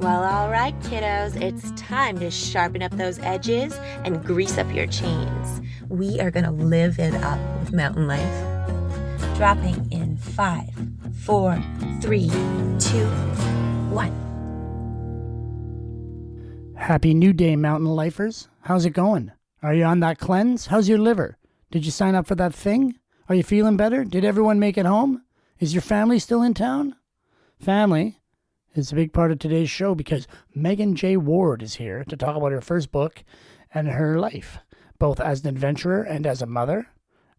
Well, all right, kiddos, it's time to sharpen up those edges and grease up your chains. We are going to live it up with mountain life. Dropping in 5, 4, 3, 2, 1. Happy New Day, mountain lifers. How's it going? Are you on that cleanse? How's your liver? Did you sign up for that thing? Are you feeling better? Did everyone make it home? Is your family still in town? Family is a big part of today's show because Meghan J Ward is here to talk about her first book and her life, both as an adventurer and as a mother,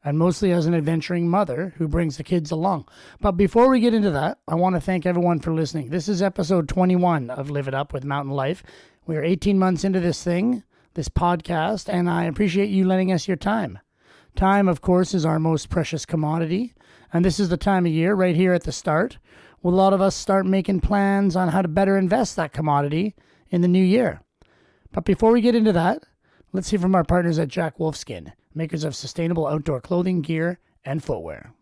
and mostly as an adventuring mother who brings the kids along. But before we get into that, I want to thank everyone for listening. This is episode 21 of Live It Up with Mountain Life. We are 18 months into this thing, this podcast, and I appreciate you lending us your time. Time, of course, is our most precious commodity, and this is the time of year right here at the start will a lot of us start making plans on how to better invest that commodity in the new year. But before we get into that, let's hear from our partners at Jack Wolfskin, makers of sustainable outdoor clothing, gear, and footwear.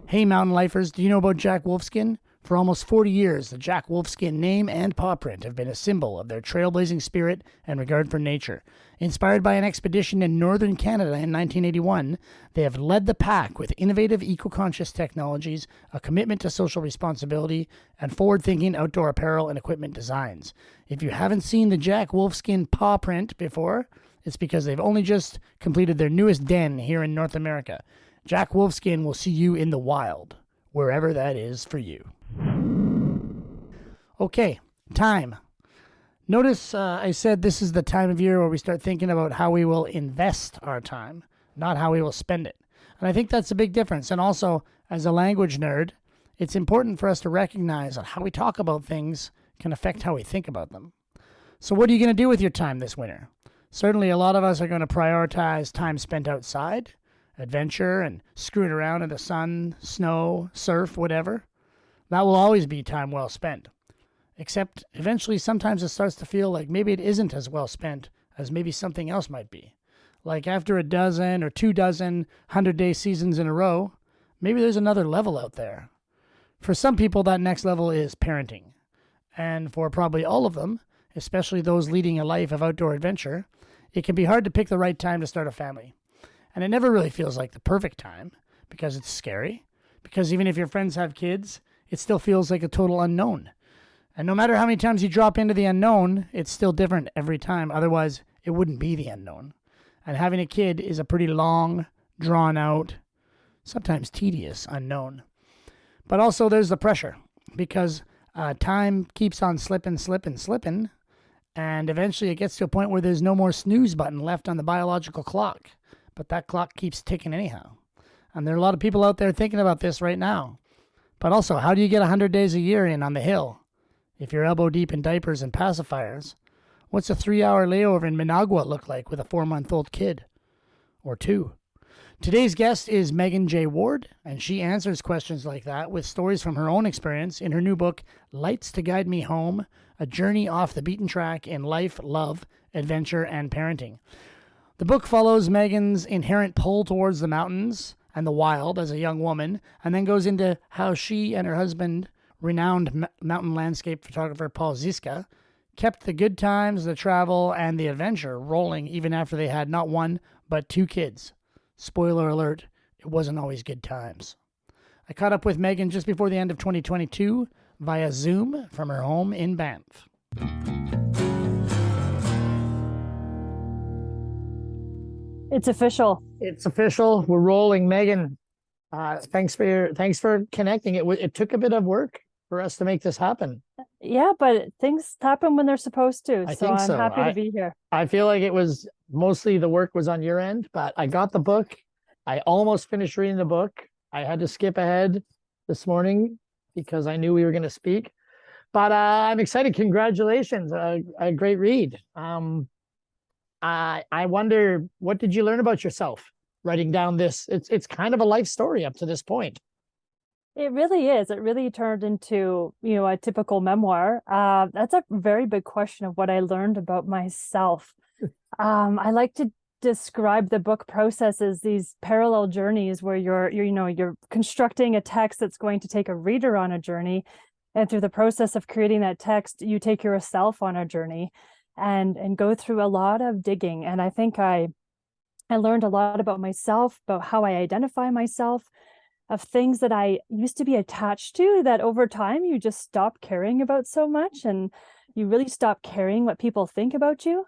Hey mountain lifers, do you know about Jack Wolfskin? For almost 40 years, the Jack Wolfskin name and paw print have been a symbol of their trailblazing spirit and regard for nature. Inspired by an expedition in northern Canada in 1981, they have led the pack with innovative eco-conscious technologies, a commitment to social responsibility, and forward-thinking outdoor apparel and equipment designs. If you haven't seen the Jack Wolfskin paw print before, it's because they've only just completed their newest den here in North America. Jack Wolfskin will see you in the wild, wherever that is for you. Okay, time. Notice I said this is the time of year where we start thinking about how we will invest our time, not how we will spend it. And I think that's a big difference. And also, as a language nerd, it's important for us to recognize that how we talk about things can affect how we think about them. So what are you going to do with your time this winter? Certainly a lot of us are going to prioritize time spent outside, adventure, and screwing around in the sun, snow, surf, whatever. That will always be time well spent. Except eventually sometimes it starts to feel like maybe it isn't as well spent as maybe something else might be. Like after a dozen or 24 100-day seasons in a row, maybe there's another level out there. For some people, that next level is parenting. And for probably all of them, especially those leading a life of outdoor adventure, it can be hard to pick the right time to start a family. And it never really feels like the perfect time because it's scary. Because even if your friends have kids, it still feels like a total unknown. And no matter how many times you drop into the unknown, it's still different every time. Otherwise, it wouldn't be the unknown. And having a kid is a pretty long, drawn out, sometimes tedious unknown. But also there's the pressure because time keeps on slipping. And eventually it gets to a point where there's no more snooze button left on the biological clock. But that clock keeps ticking anyhow. And there are a lot of people out there thinking about this right now. But also, how do you get 100 days a year in on the hill? If you're elbow deep in diapers and pacifiers, what's a 3-hour layover in Managua look like with a 4-month-old kid? Or 2? Today's guest is Meghan J Ward, and she answers questions like that with stories from her own experience in her new book, Lights to Guide Me Home, A Journey Off the Beaten Track in Life, Love, Adventure, and Parenting. The book follows Meghan's inherent pull towards the mountains and the wild as a young woman, and then goes into how she and her husband, renowned mountain landscape photographer Paul Zizka, kept the good times, the travel, and the adventure rolling even after they had not 1, but 2 kids. Spoiler alert, it wasn't always good times. I caught up with Meghan just before the end of 2022 via Zoom from her home in Banff. It's official. It's official. We're rolling. Meghan, thanks for connecting. It took a bit of work for us to make this happen. Yeah, but things happen when they're supposed to. I So think I'm so. happy to be here. I feel like it was mostly the work was on your end, but I got the book. I almost finished reading the book. I had to skip ahead this morning because I knew we were going to speak. But I'm excited. Congratulations. A great read. I wonder, what did you learn about yourself writing down this? It's kind of a life story up to this point. It really is. It really turned into, a typical memoir. That's a very big question of what I learned about myself. I like to describe the book process as these parallel journeys where you're constructing a text that's going to take a reader on a journey. And through the process of creating that text, you take yourself on a journey and go through a lot of digging. And I think I learned a lot about myself, about how I identify myself, of things that I used to be attached to that over time you just stop caring about so much, and you really stop caring what people think about you.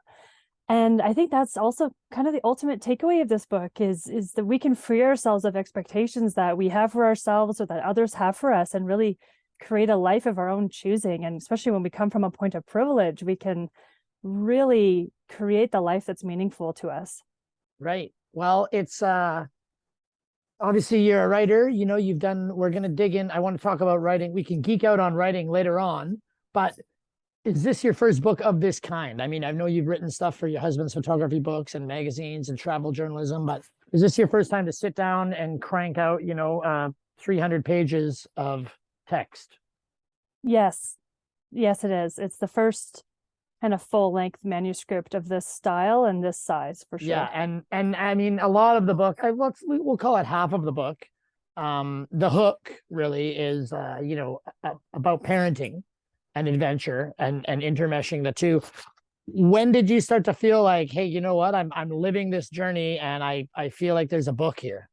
And I think that's also kind of the ultimate takeaway of this book is that we can free ourselves of expectations that we have for ourselves or that others have for us, and really create a life of our own choosing. And especially when we come from a point of privilege, we can really create the life that's meaningful to us. Right. Well, it's obviously you're a writer, we're going to dig in. I want to talk about writing. We can geek out on writing later on, but is this your first book of this kind? I mean, I know you've written stuff for your husband's photography books and magazines and travel journalism, but is this your first time to sit down and crank out, 300 pages of text? Yes. Yes, it is. It's the first kind of full-length manuscript of this style and this size, for sure. Yeah, and I mean, a lot of the book, we'll call it half of the book. The hook really is, about parenting and adventure and intermeshing the two. When did you start to feel like, hey, you know what, I'm living this journey and I feel like there's a book here?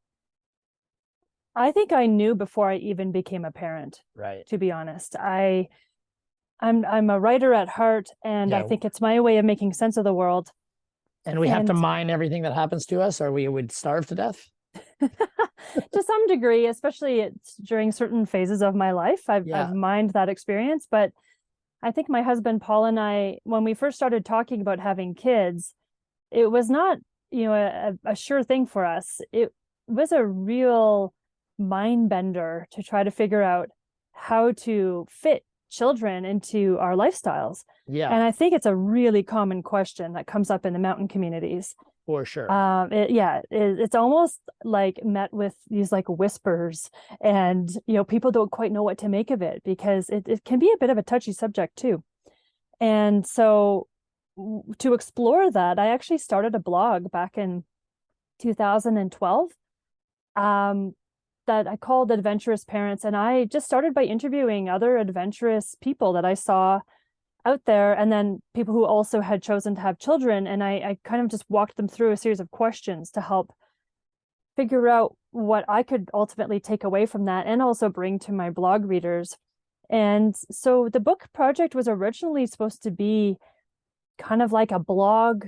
I think I knew before I even became a parent. Right. To be honest, I'm a writer at heart, and Yeah. I think it's my way of making sense of the world. And we have to mine everything that happens to us, or we would starve to death. To some degree, especially it's during certain phases of my life, I've mined that experience. But I think my husband Paul and I, when we first started talking about having kids, it was not, a sure thing for us. It was a real mind bender to try to figure out how to fit children into our lifestyles. Yeah. And I think it's a really common question that comes up in the mountain communities. For sure. It's almost like met with these like whispers, and people don't quite know what to make of it, because it can be a bit of a touchy subject too. And so to explore that, I actually started a blog back in 2012 that I called Adventurous Parents. And I just started by interviewing other adventurous people that I saw out there, and then people who also had chosen to have children. And I kind of just walked them through a series of questions to help figure out what I could ultimately take away from that and also bring to my blog readers. And so the book project was originally supposed to be kind of like a blog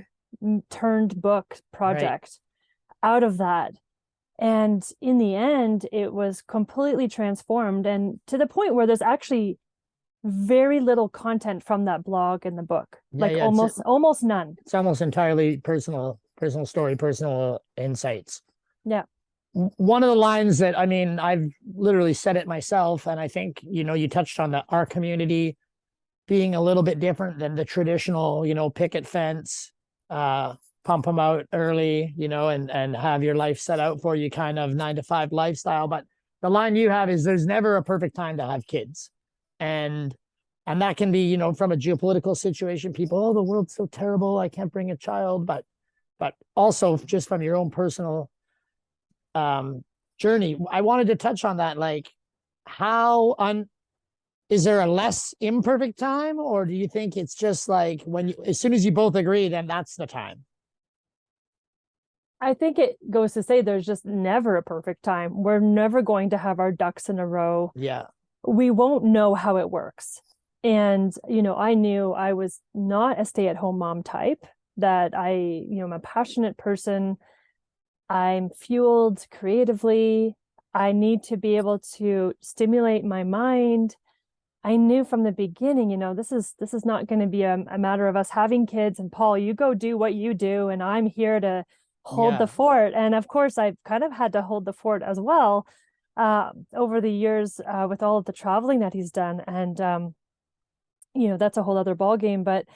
turned book project out of that. And in the end, it was completely transformed, and to the point where there's actually very little content from that blog in the book, almost none. It's almost entirely personal story, personal insights. Yeah. One of the lines that, I mean, I've literally said it myself, and I think, you touched on our community being a little bit different than the traditional, picket fence, pump them out early, and have your life set out for you kind of 9-to-5 lifestyle. But the line you have is there's never a perfect time to have kids. And that can be, from a geopolitical situation, people, oh, the world's so terrible, I can't bring a child. But also just from your own personal journey, I wanted to touch on that. Like, is there a less imperfect time, or do you think it's just like as soon as you both agree, then that's the time? I think it goes to say there's just never a perfect time. We're never going to have our ducks in a row. Yeah. We won't know how it works. And, I knew I was not a stay-at-home mom type, that I'm a passionate person. I'm fueled creatively. I need to be able to stimulate my mind. I knew from the beginning, this is not going to be a matter of us having kids and Paul, you go do what you do, and I'm here to hold the fort. And of course, I've kind of had to hold the fort as well over the years with all of the traveling that he's done. And, that's a whole other ballgame. But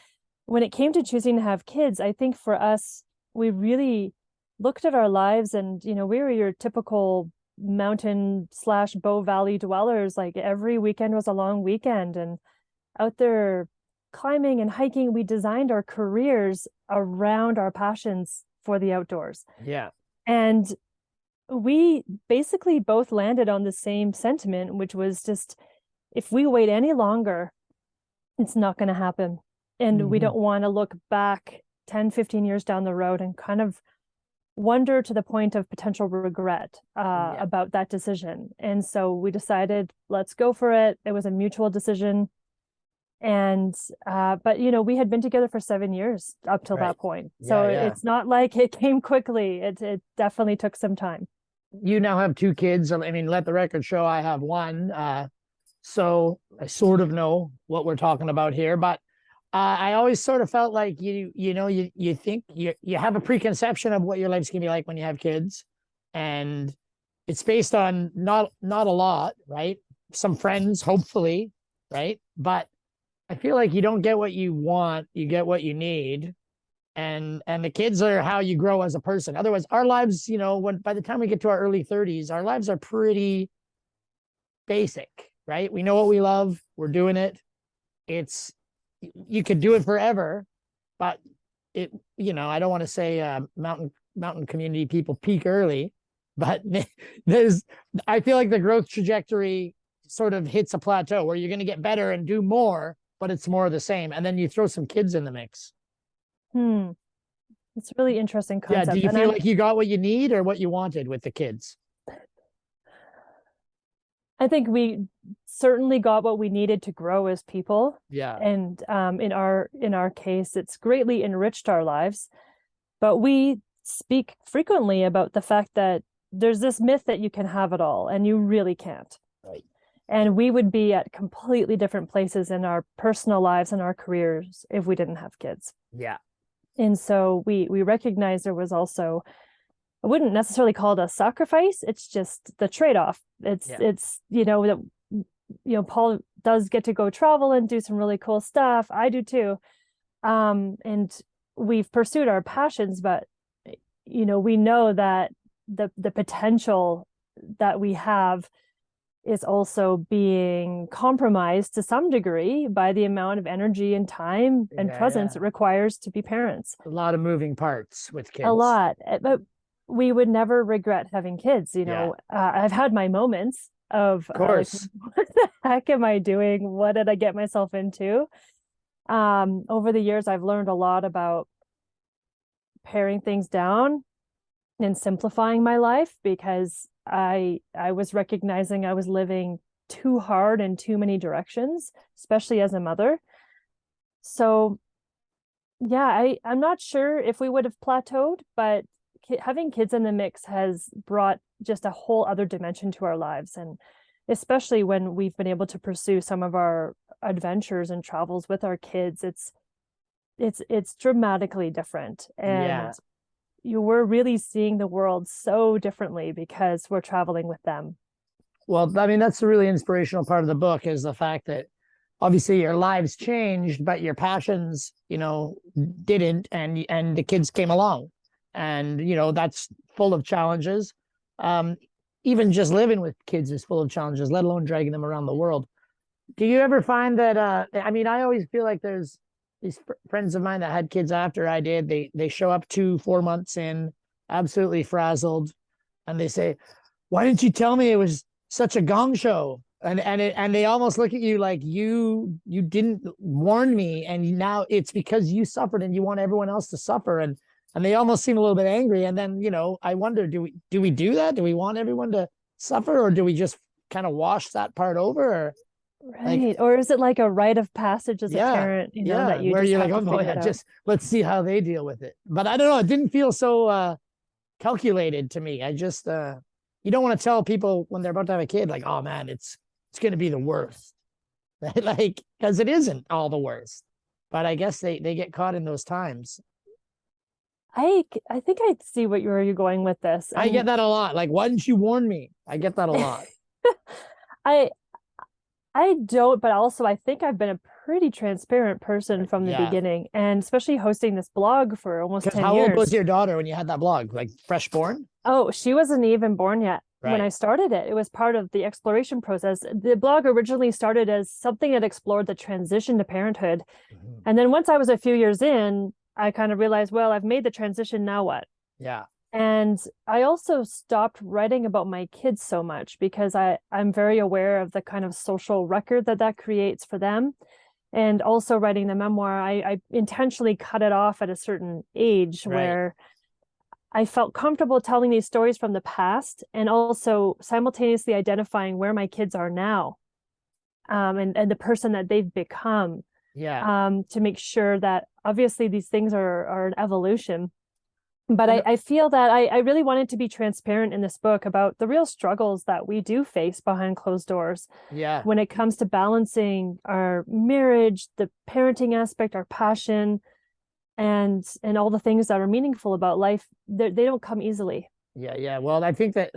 when it came to choosing to have kids, I think for us, we really looked at our lives, and, we were your typical mountain/Bow Valley dwellers. Like every weekend was a long weekend, and out there climbing and hiking, we designed our careers around our passions for the outdoors. Yeah. And we basically both landed on the same sentiment, which was just if we wait any longer, it's not going to happen. And we don't want to look back 10, 15 years down the road and kind of wonder to the point of potential regret about that decision. And so we decided, let's go for it. It was a mutual decision. And but we had been together for 7 years up till that point. So it's not like it came quickly. It definitely took some time. You now have 2 kids. I mean, let the record show I have 1. So I sort of know what we're talking about here, but I always sort of felt like you think you have a preconception of what your life's gonna be like when you have kids, and it's based on not a lot, right? Some friends, hopefully, right? But I feel like you don't get what you want, you get what you need, and the kids are how you grow as a person. Otherwise, our lives, when by the time we get to our early 30s, our lives are pretty basic, right? We know what we love, we're doing it. You could do it forever, but I don't want to say mountain community people peak early, but I feel like the growth trajectory sort of hits a plateau where you're going to get better and do more, but it's more of the same. And then you throw some kids in the mix. It's a really interesting concept. Yeah. Do you feel like you got what you need or what you wanted with the kids? I think we certainly got what we needed to grow as people. Yeah. And in our case, it's greatly enriched our lives. But we speak frequently about the fact that there's this myth that you can have it all, and you really can't. Right. And we would be at completely different places in our personal lives and our careers if we didn't have kids. Yeah. And so we recognize there was also, I wouldn't necessarily call it a sacrifice. It's just the trade-off. It's Paul does get to go travel and do some really cool stuff. I do too. And we've pursued our passions, but we know that the potential that we have is also being compromised to some degree by the amount of energy and time and presence it requires to be parents. A lot of moving parts with kids. A lot. But we would never regret having kids. I've had my moments of course. What the heck am I doing? What did I get myself into? Over the years, I've learned a lot about paring things down and simplifying my life, because I was recognizing I was living too hard in too many directions, especially as a mother. So yeah, I'm not sure if we would have plateaued, but having kids in the mix has brought just a whole other dimension to our lives. And especially when we've been able to pursue some of our adventures and travels with our kids, it's dramatically different. And we're really seeing the world so differently because we're traveling with them. Well, I mean, that's the really inspirational part of the book, is the fact that obviously your lives changed, but your passions, didn't, and the kids came along. And, that's full of challenges. Even just living with kids is full of challenges, let alone dragging them around the world. Do you ever find that, I always feel like there's these friends of mine that had kids after I did, they show up 2-4 months in, absolutely frazzled. And they say, why didn't you tell me it was such a gong show? And they almost look at you like you didn't warn me. And now it's because you suffered and you want everyone else to suffer. And they almost seem a little bit angry. And then, I wonder, do we do that? Do we want everyone to suffer, or do we just kind of wash that part over? Or, right. Or is it like a rite of passage as a parent, that you where just you're have like, to oh, figure it out? just let's see how they deal with it. But I don't know. It didn't feel so calculated to me. I just, you don't want to tell people when they're about to have a kid, like, oh man, it's going to be the worst. Like, because it isn't all the worst. But I guess they get caught in those times. I think I see where you're going with this. I get that a lot. Like, why didn't you warn me? I get that a lot. I don't, but also I think I've been a pretty transparent person from the beginning, and especially hosting this blog for almost 10 years. How old was your daughter when you had that blog? Like fresh born? Oh, she wasn't even born yet when I started it. It was part of the exploration process. The blog originally started as something that explored the transition to parenthood. And then once I was a few years in, I kind of realized, well, I've made the transition, now what? Yeah. And I also stopped writing about my kids so much because I'm very aware of the kind of social record that that creates for them. And also writing the memoir, I intentionally cut it off at a certain age Right. where I felt comfortable telling these stories from the past and also simultaneously identifying where my kids are now, and the person that they've become, Yeah. to make sure that obviously these things are an evolution. But And I feel that I really wanted to be transparent in this book about the real struggles that we do face behind closed doors yeah. when it comes to balancing our marriage, the parenting aspect, our passion, and all the things that are meaningful about life. They don't come easily. Yeah, yeah. Well, I think that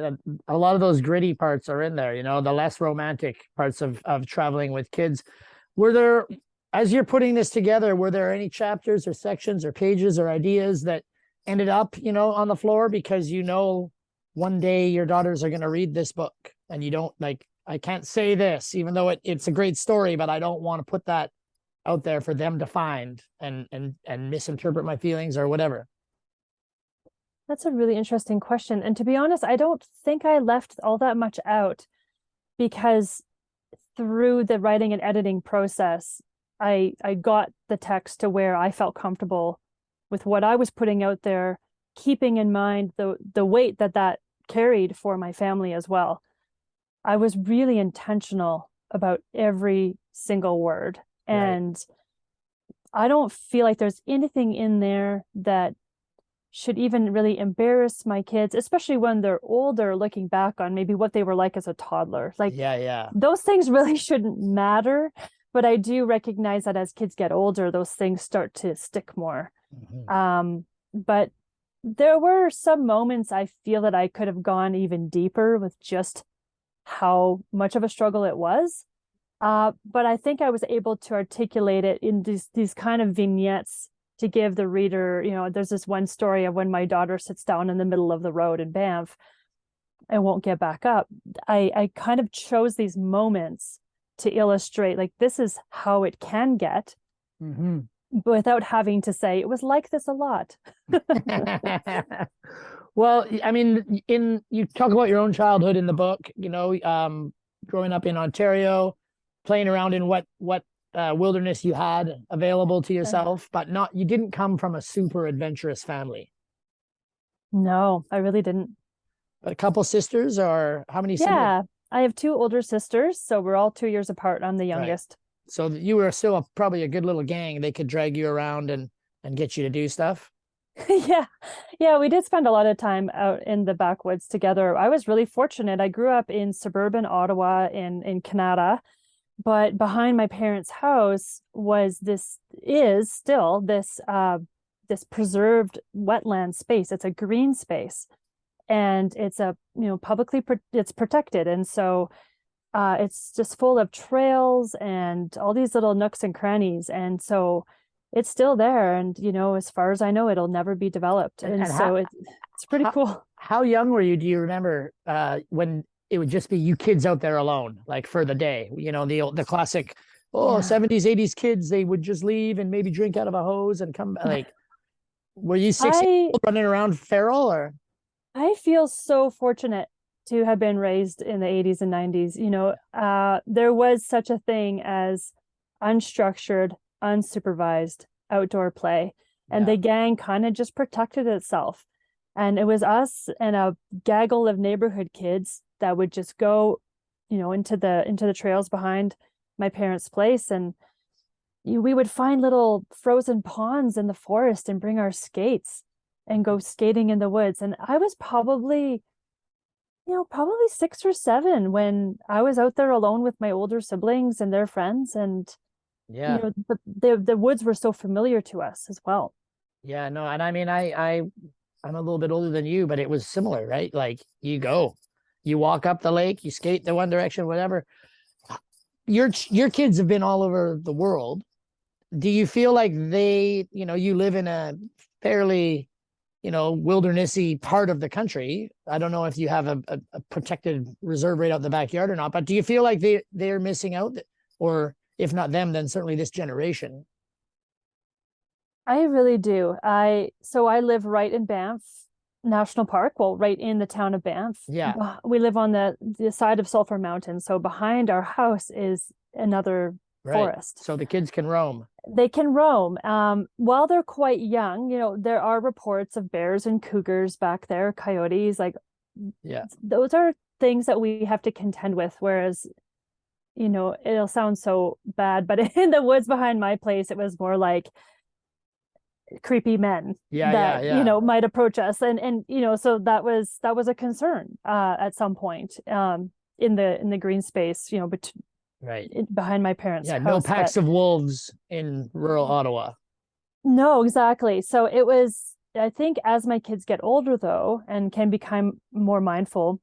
a lot of those gritty parts are in there, the less romantic parts of traveling with kids. Were there, as you're putting this together, were there any chapters or sections or pages or ideas that ended up, on the floor because one day your daughters are going to read this book and you don't like, I can't say this, even though it's a great story, but I don't want to put that out there for them to find and misinterpret my feelings or whatever. That's a really interesting question. And to be honest, I don't think I left all that much out because through the writing and editing process, I got the text to where I felt comfortable with what I was putting out there, keeping in mind the weight that that carried for my family as well. I was really intentional about every single word. Right. And I don't feel like there's anything in there that should even really embarrass my kids, especially when they're older, looking back on maybe what they were like as a toddler. Like Yeah, yeah. those things really shouldn't matter. But I do recognize that as kids get older, those things start to stick more. Mhm. But there were some moments I feel that I could have gone even deeper with just how much of a struggle it was. But I think I was able to articulate it in these kind of vignettes to give the reader, there's this one story of when my daughter sits down in the middle of the road in Banff and won't get back up. I kind of chose these moments to illustrate, like, this is how it can get, Mm-hmm. without having to say it was like this a lot. Well, I mean, you talk about your own childhood in the book, growing up in Ontario, playing around in what wilderness you had available to yourself, but you didn't come from a super adventurous family. No, I really didn't. A couple sisters, or how many siblings? Yeah, I have two older sisters, so we're all 2 years apart. I'm the Right. youngest. So you were still probably a good little gang. They could drag you around and get you to do stuff. Yeah. Yeah, we did spend a lot of time out in the backwoods together. I was really fortunate. I grew up in suburban Ottawa in Canada, but behind my parents' house is still this preserved wetland space. It's a green space, and it's it's protected. And so it's just full of trails and all these little nooks and crannies. And so it's still there. And, as far as I know, it'll never be developed. And, And and so it's pretty how cool. how young were you? Do you remember when it would just be you kids out there alone, like for the day? The classic, oh, Yeah. 70s, 80s kids, they would just leave and maybe drink out of a hose and come like, were you 6 years I old running around feral or? I feel so fortunate to have been raised in the 80s and 90s. There was such a thing as unstructured, unsupervised outdoor play, and Yeah. the gang kind of just protected itself. And it was us and a gaggle of neighborhood kids that would just go, into the trails behind my parents' place, and we would find little frozen ponds in the forest and bring our skates and go skating in the woods. And I was probably 6 or 7 when I was out there alone with my older siblings and their friends. And, Yeah. the woods were so familiar to us as well. Yeah, no, and I mean I'm a little bit older than you, but it was similar, right? Like you walk up the lake, you skate the one direction, whatever. Your kids have been all over the world. Do you feel like you live in a fairly, wildernessy part of the country? I don't know if you have a protected reserve right out in the backyard or not, but do you feel like they're missing out, or if not them, then certainly this generation? I really do. So I live right in Banff. national park, well, right in the town of Banff. Yeah. We live on the side of Sulphur Mountain, so behind our house is another Right. forest. So the kids can roam. They can roam. While they're quite young, there are reports of bears and cougars back there, coyotes, like Yeah. those are things that we have to contend with. Whereas, it'll sound so bad, but in the woods behind my place, it was more like creepy men that might approach us, and so that was a concern at some point in the green space, Right. behind my parents' Yeah, house. no packs of wolves in rural Ottawa. No, exactly. So it was, I think, as my kids get older though and can become more mindful,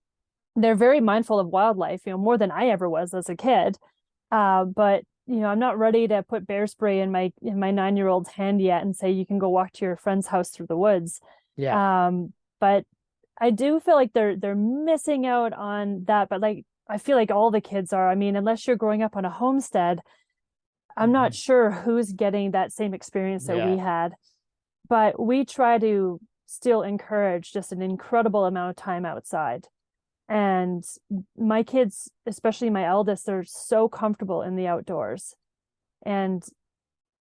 they're very mindful of wildlife, more than I ever was as a kid. But I'm not ready to put bear spray in my 9-year-old's hand yet and say you can go walk to your friend's house through the woods. Yeah. But I do feel like they're missing out on that. But like I feel like all the kids are. I mean, unless you're growing up on a homestead, I'm not sure who's getting that same experience that we had. But we try to still encourage just an incredible amount of time outside. And my kids, especially my eldest, they're so comfortable in the outdoors. And,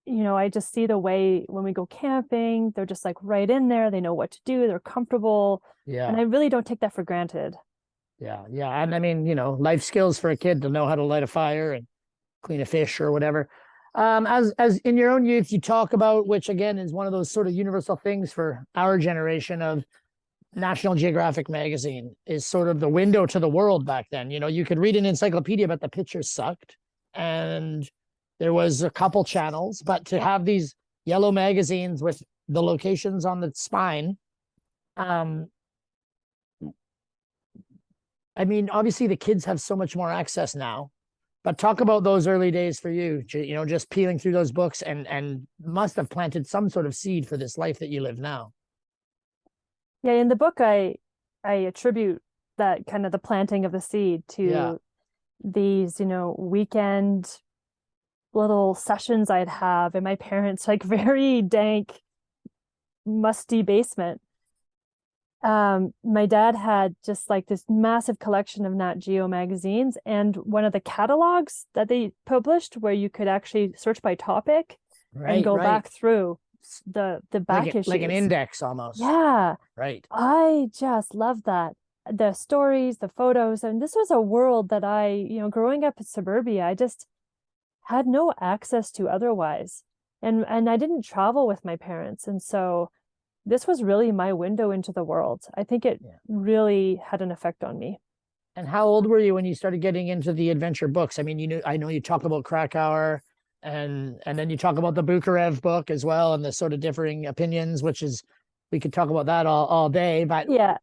I just see the way when we go camping, they're just like right in there. They know what to do. They're comfortable. Yeah. And I really don't take that for granted. Yeah. Yeah. And I mean, life skills for a kid to know how to light a fire and clean a fish or whatever. As in your own youth, you talk about, which again is one of those sort of universal things for our generation, of National Geographic magazine is sort of the window to the world back then. You could read an encyclopedia, but the pictures sucked. And there was a couple channels, but to have these yellow magazines with the locations on the spine, I mean, obviously the kids have so much more access now, but talk about those early days for you, just peeling through those books and must have planted some sort of seed for this life that you live now. Yeah, in the book, I attribute that kind of the planting of the seed to these, weekend little sessions I'd have in my parents' like very dank, musty basement. My dad had just like this massive collection of Nat Geo magazines, and one of the catalogs that they published where you could actually search by topic and go back through the back issues, like an index almost. Yeah. Right. I just love that. The stories, the photos, and this was a world that I, growing up in suburbia, I just had no access to otherwise. And I didn't travel with my parents. And so this was really my window into the world. I think it really had an effect on me. And how old were you when you started getting into the adventure books? I mean, I know you talk about Krakauer, and then you talk about the Bukharev book as well, and the sort of differing opinions, which is, we could talk about that all day. But yeah,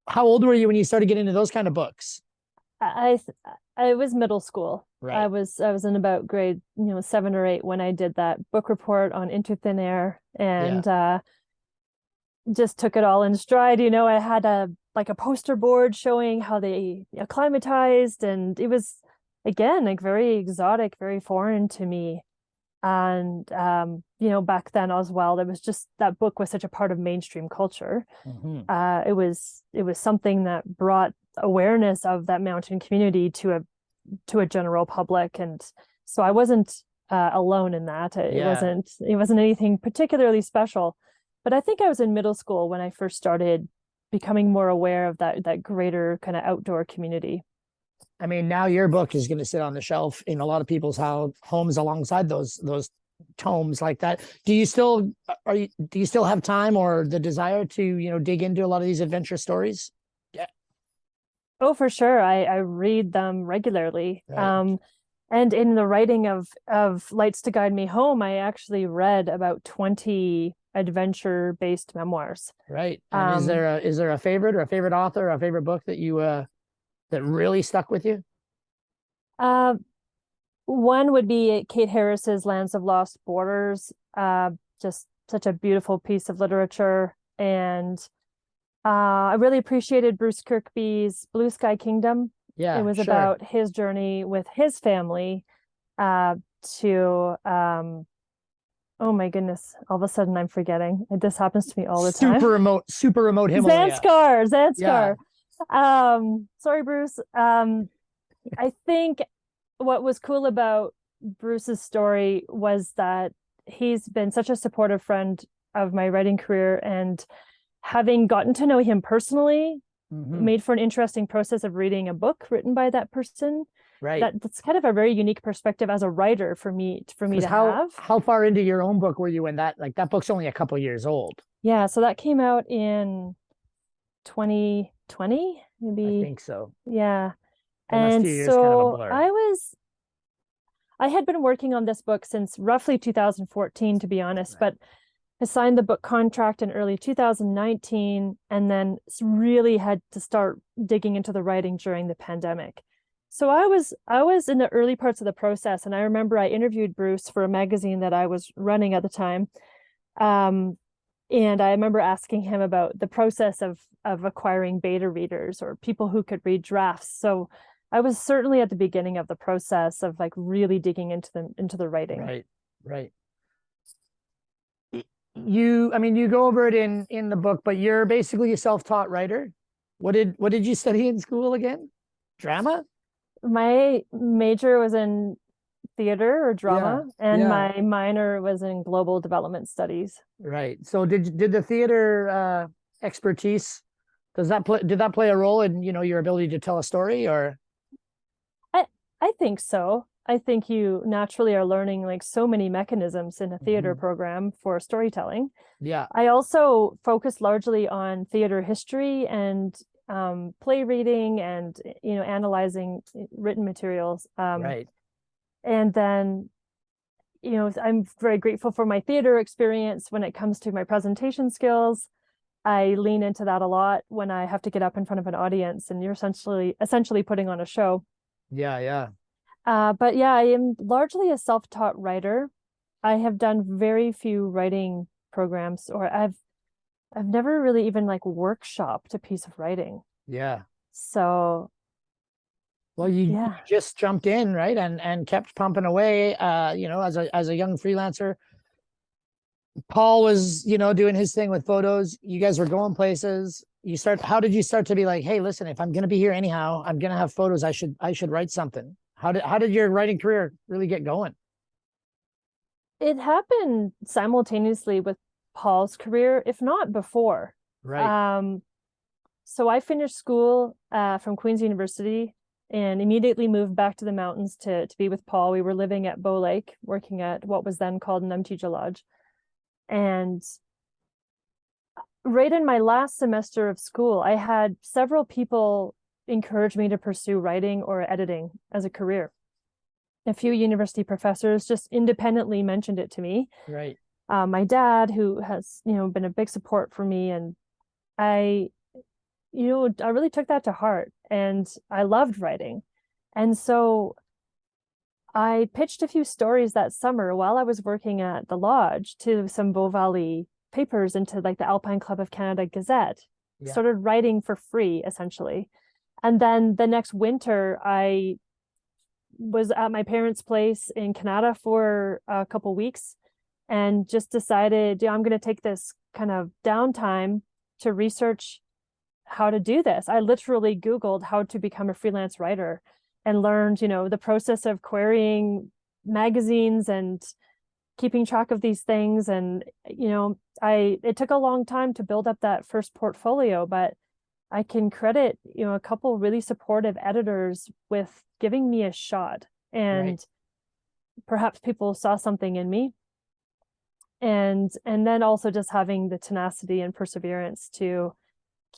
how old were you when you started getting into those kind of books? I was middle school. Right. I was in about grade 7 or 8 when I did that book report on Into Thin Air, and just took it all in stride. I had a poster board showing how they acclimatized, and it was again like very exotic, very foreign to me. And back then as well, there was just, that book was such a part of mainstream culture. It was something that brought awareness of that mountain community to a general public, and so I wasn't alone in that. It wasn't anything particularly special. But I think I was in middle school when I first started becoming more aware of that greater kind of outdoor community. I mean, now your book is going to sit on the shelf in a lot of people's homes alongside those tomes like that. Do you still have time or the desire to, dig into a lot of these adventure stories? Yeah. Oh, for sure. I read them regularly. Right. And in the writing of Lights to Guide Me Home, I actually read about 20 adventure-based memoirs. Right. And is there a favorite or a favorite author or a favorite book that you that really stuck with you? One would be Kate Harris's Lands of Lost Borders. Just such a beautiful piece of literature. And I really appreciated Bruce Kirkby's Blue Sky Kingdom. Yeah, it was sure. about his journey with his family to Oh my goodness. All of a sudden I'm forgetting. This happens to me all the time. Super remote Himalaya. Zanskar. Yeah. Sorry, Bruce. I think what was cool about Bruce's story was that he's been such a supportive friend of my writing career, and having gotten to know him personally made for an interesting process of reading a book written by that person. Right. That's kind of a very unique perspective as a writer for me to have. How far into your own book were you when that book's only a couple years old? Yeah, so that came out in 2020, maybe. I think so. Yeah. The last And few years kind of a so blur. I had been working on this book since roughly 2014, to be honest, Right. but I signed the book contract in early 2019, and then really had to start digging into the writing during the pandemic. So I was in the early parts of the process, and I remember I interviewed Bruce for a magazine that I was running at the time. And I remember asking him about the process of acquiring beta readers or people who could read drafts. So I was certainly at the beginning of the process of like really digging into the writing. Right. Right. You go over it in the book, but you're basically a self-taught writer. What did you study in school again? Drama? My major was in theater or drama, and my minor was in global development studies. Right. So did the theater expertise, did that play a role in, your ability to tell a story? Or I think so. I think you naturally are learning like so many mechanisms in a theater program for storytelling. Yeah. I also focused largely on theater history and play reading and analyzing written materials. Right. And then I'm very grateful for my theater experience when it comes to my presentation skills. I lean into that a lot when I have to get up in front of an audience and you're essentially putting on a show. Yeah, yeah. But yeah, I am largely a self-taught writer. I have done very few writing programs, or I've never really even like workshopped a piece of writing. Yeah. So Well, you just jumped in, right? And kept pumping away, as a young freelancer. Paul was, doing his thing with photos. You guys were going places. How did you start to be like, hey, listen, if I'm gonna be here anyhow, I'm gonna have photos. I should write something. How did your writing career really get going? it happened simultaneously with Paul's career, if not before. Right. So I finished school from Queen's University and immediately moved back to the mountains to be with Paul. We were living at Bow Lake, working at what was then called Namtija Lodge. And right in my last semester of school, I had several people encourage me to pursue writing or editing as a career. A few university professors just independently mentioned it to me. Right. My dad, who has been a big support for me, and I really took that to heart, and I loved writing. And so I pitched a few stories that summer while I was working at the lodge to some Bow Valley papers, into like the Alpine Club of Canada Gazette. Yeah. Started writing for free, essentially. And then the next winter, I was at my parents' place in Canada for a couple weeks and just decided, I'm going to take this kind of downtime to research how to do this. I literally Googled how to become a freelance writer and learned, the process of querying magazines and keeping track of these things. And, it took a long time to build up that first portfolio, but I can credit, a couple really supportive editors with giving me a shot. And perhaps people saw something in me. And then also just having the tenacity and perseverance to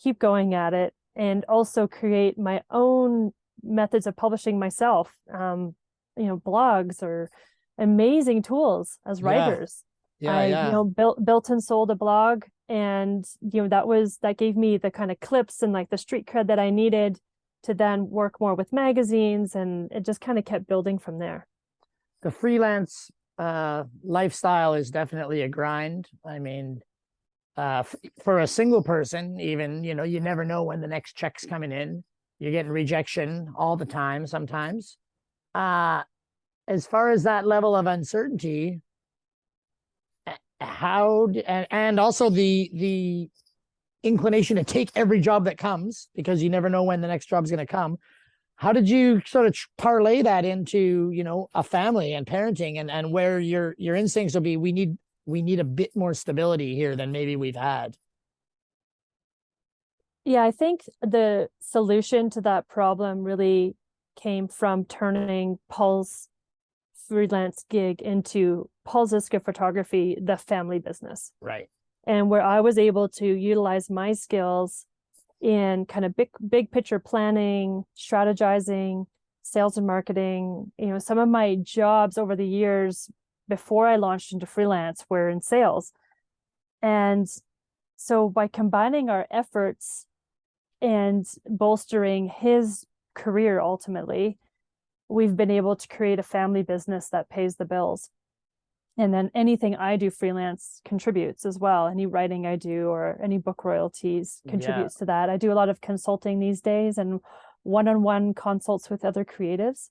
keep going at it, and also create my own methods of publishing myself, blogs or amazing tools as writers. I built and sold a blog, and that gave me the kind of clips and like the street cred that I needed to then work more with magazines, and it just kind of kept building from there. The freelance lifestyle is definitely a grind. I mean, for a single person, even, you never know when the next check's coming in. You're getting rejection all the time sometimes. As far as that level of uncertainty, and also the inclination to take every job that comes, because you never know when the next job's going to come. How did you sort of parlay that into, a family and parenting, and where your instincts will be, we need a bit more stability here than maybe we've had? Yeah, I think the solution to that problem really came from turning Paul's freelance gig into Paul Zizka Photography, the family business. Right. And where I was able to utilize my skills in kind of big picture planning, strategizing, sales and marketing. Some of my jobs over the years before I launched into freelance were in sales. And so by combining our efforts and bolstering his career, ultimately, we've been able to create a family business that pays the bills. And then anything I do freelance contributes as well. Any writing I do or any book royalties contributes to that. I do a lot of consulting these days and one-on-one consults with other creatives.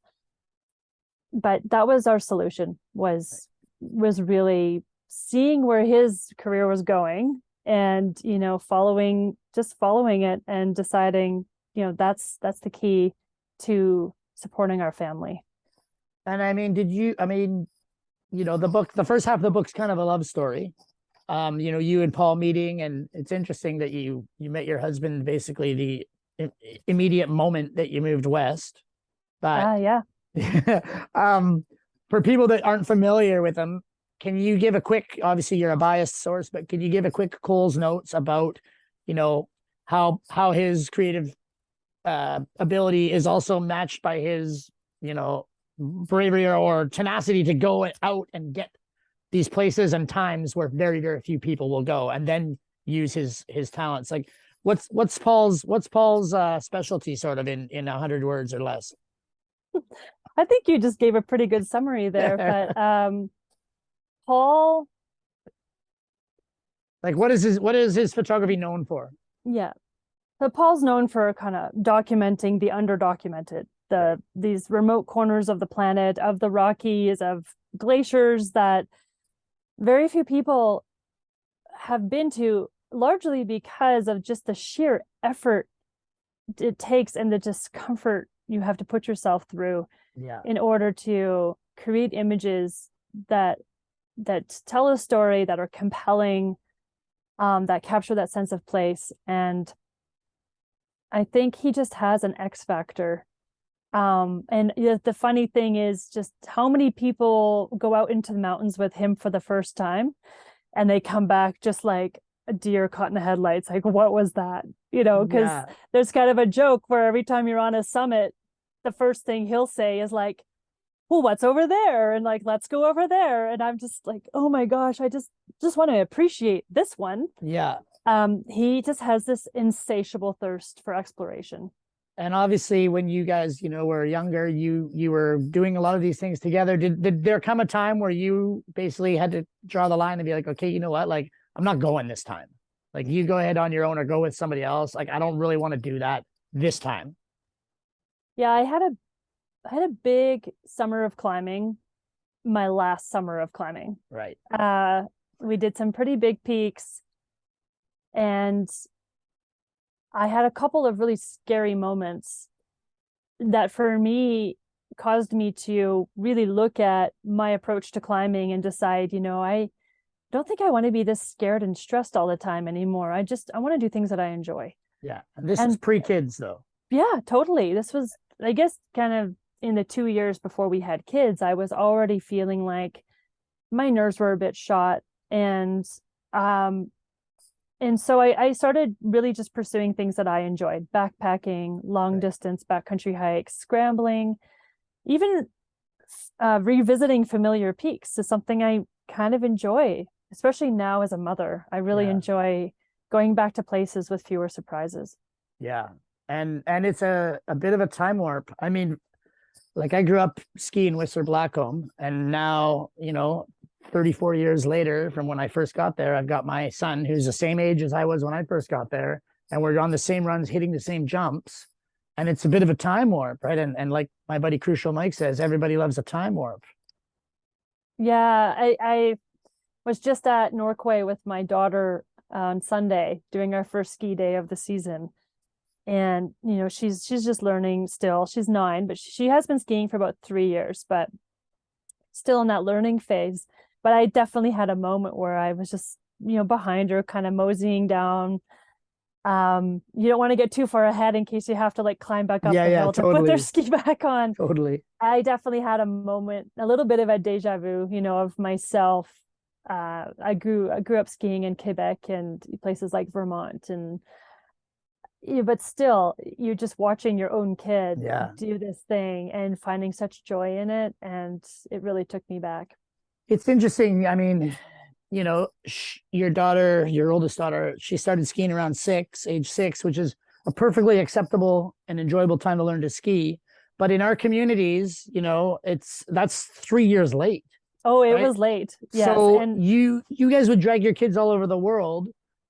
But that was our solution, was really seeing where his career was going and, following it and deciding, that's the key to supporting our family. And the first half of the book's kind of a love story. You and Paul meeting, and it's interesting that you met your husband basically the immediate moment that you moved west. But yeah. For people that aren't familiar with him, can you give a quick, obviously you're a biased source, but can you give a quick Cole's notes about, how his creative ability is also matched by his, bravery or tenacity to go out and get these places and times where very, very few people will go, and then use his talents. Like what's Paul's specialty, sort of in 100 words or less? I think you just gave a pretty good summary there, but Paul, like, what is his photography known for? Yeah. So Paul's known for kind of documenting the underdocumented, these remote corners of the planet, of the Rockies, of glaciers that very few people have been to, largely because of just the sheer effort it takes and the discomfort you have to put yourself through in order to create images that tell a story, that are compelling, that capture that sense of place. And I think he just has an X factor. And the funny thing is just how many people go out into the mountains with him for the first time and they come back just like a deer caught in the headlights. Like, what was that? Because there's kind of a joke where every time you're on a summit, the first thing he'll say is like, well, what's over there? And like, let's go over there. And I'm just like, oh my gosh, I just want to appreciate this one. Yeah. He just has this insatiable thirst for exploration. And obviously when you guys, were younger, you were doing a lot of these things together. Did there come a time where you basically had to draw the line and be like, okay, you know what? Like, I'm not going this time. Like, you go ahead on your own or go with somebody else. Like, I don't really want to do that this time. Yeah, I had a big summer of climbing, my last summer of climbing. Right. We did some pretty big peaks, and I had a couple of really scary moments that for me caused me to really look at my approach to climbing and decide, I don't think I want to be this scared and stressed all the time anymore. I want to do things that I enjoy. Yeah. And this is pre-kids though. Yeah, totally. This was, I guess, kind of in the 2 years before we had kids. I was already feeling like my nerves were a bit shot. And so I started really just pursuing things that I enjoyed: backpacking, long distance backcountry hikes, scrambling, even revisiting familiar peaks is something I kind of enjoy, especially now as a mother. I really enjoy going back to places with fewer surprises. Yeah. And it's a bit of a time warp. I mean, like, I grew up skiing Whistler Blackcomb, and now, 34 years later from when I first got there, I've got my son who's the same age as I was when I first got there, and we're on the same runs, hitting the same jumps. And it's a bit of a time warp, right? And like my buddy Crucial Mike says, everybody loves a time warp. Yeah, Was just at Norquay with my daughter on Sunday doing our first ski day of the season. And she's just learning still. She's 9, but she has been skiing for about 3 years, but still in that learning phase. But I definitely had a moment where I was just behind her, kind of moseying down. You don't want to get too far ahead in case you have to like climb back up the hill to put their ski back on. Totally. I definitely had a moment, a little bit of a deja vu, of myself. I grew up skiing in Quebec and places like Vermont, and but still, you're just watching your own kid do this thing and finding such joy in it, and it really took me back. It's interesting. I mean, your daughter, your oldest daughter, she started skiing around age 6, which is a perfectly acceptable and enjoyable time to learn to ski. But in our communities, that's 3 years late. Oh, it was late. Yes. So and you guys would drag your kids all over the world.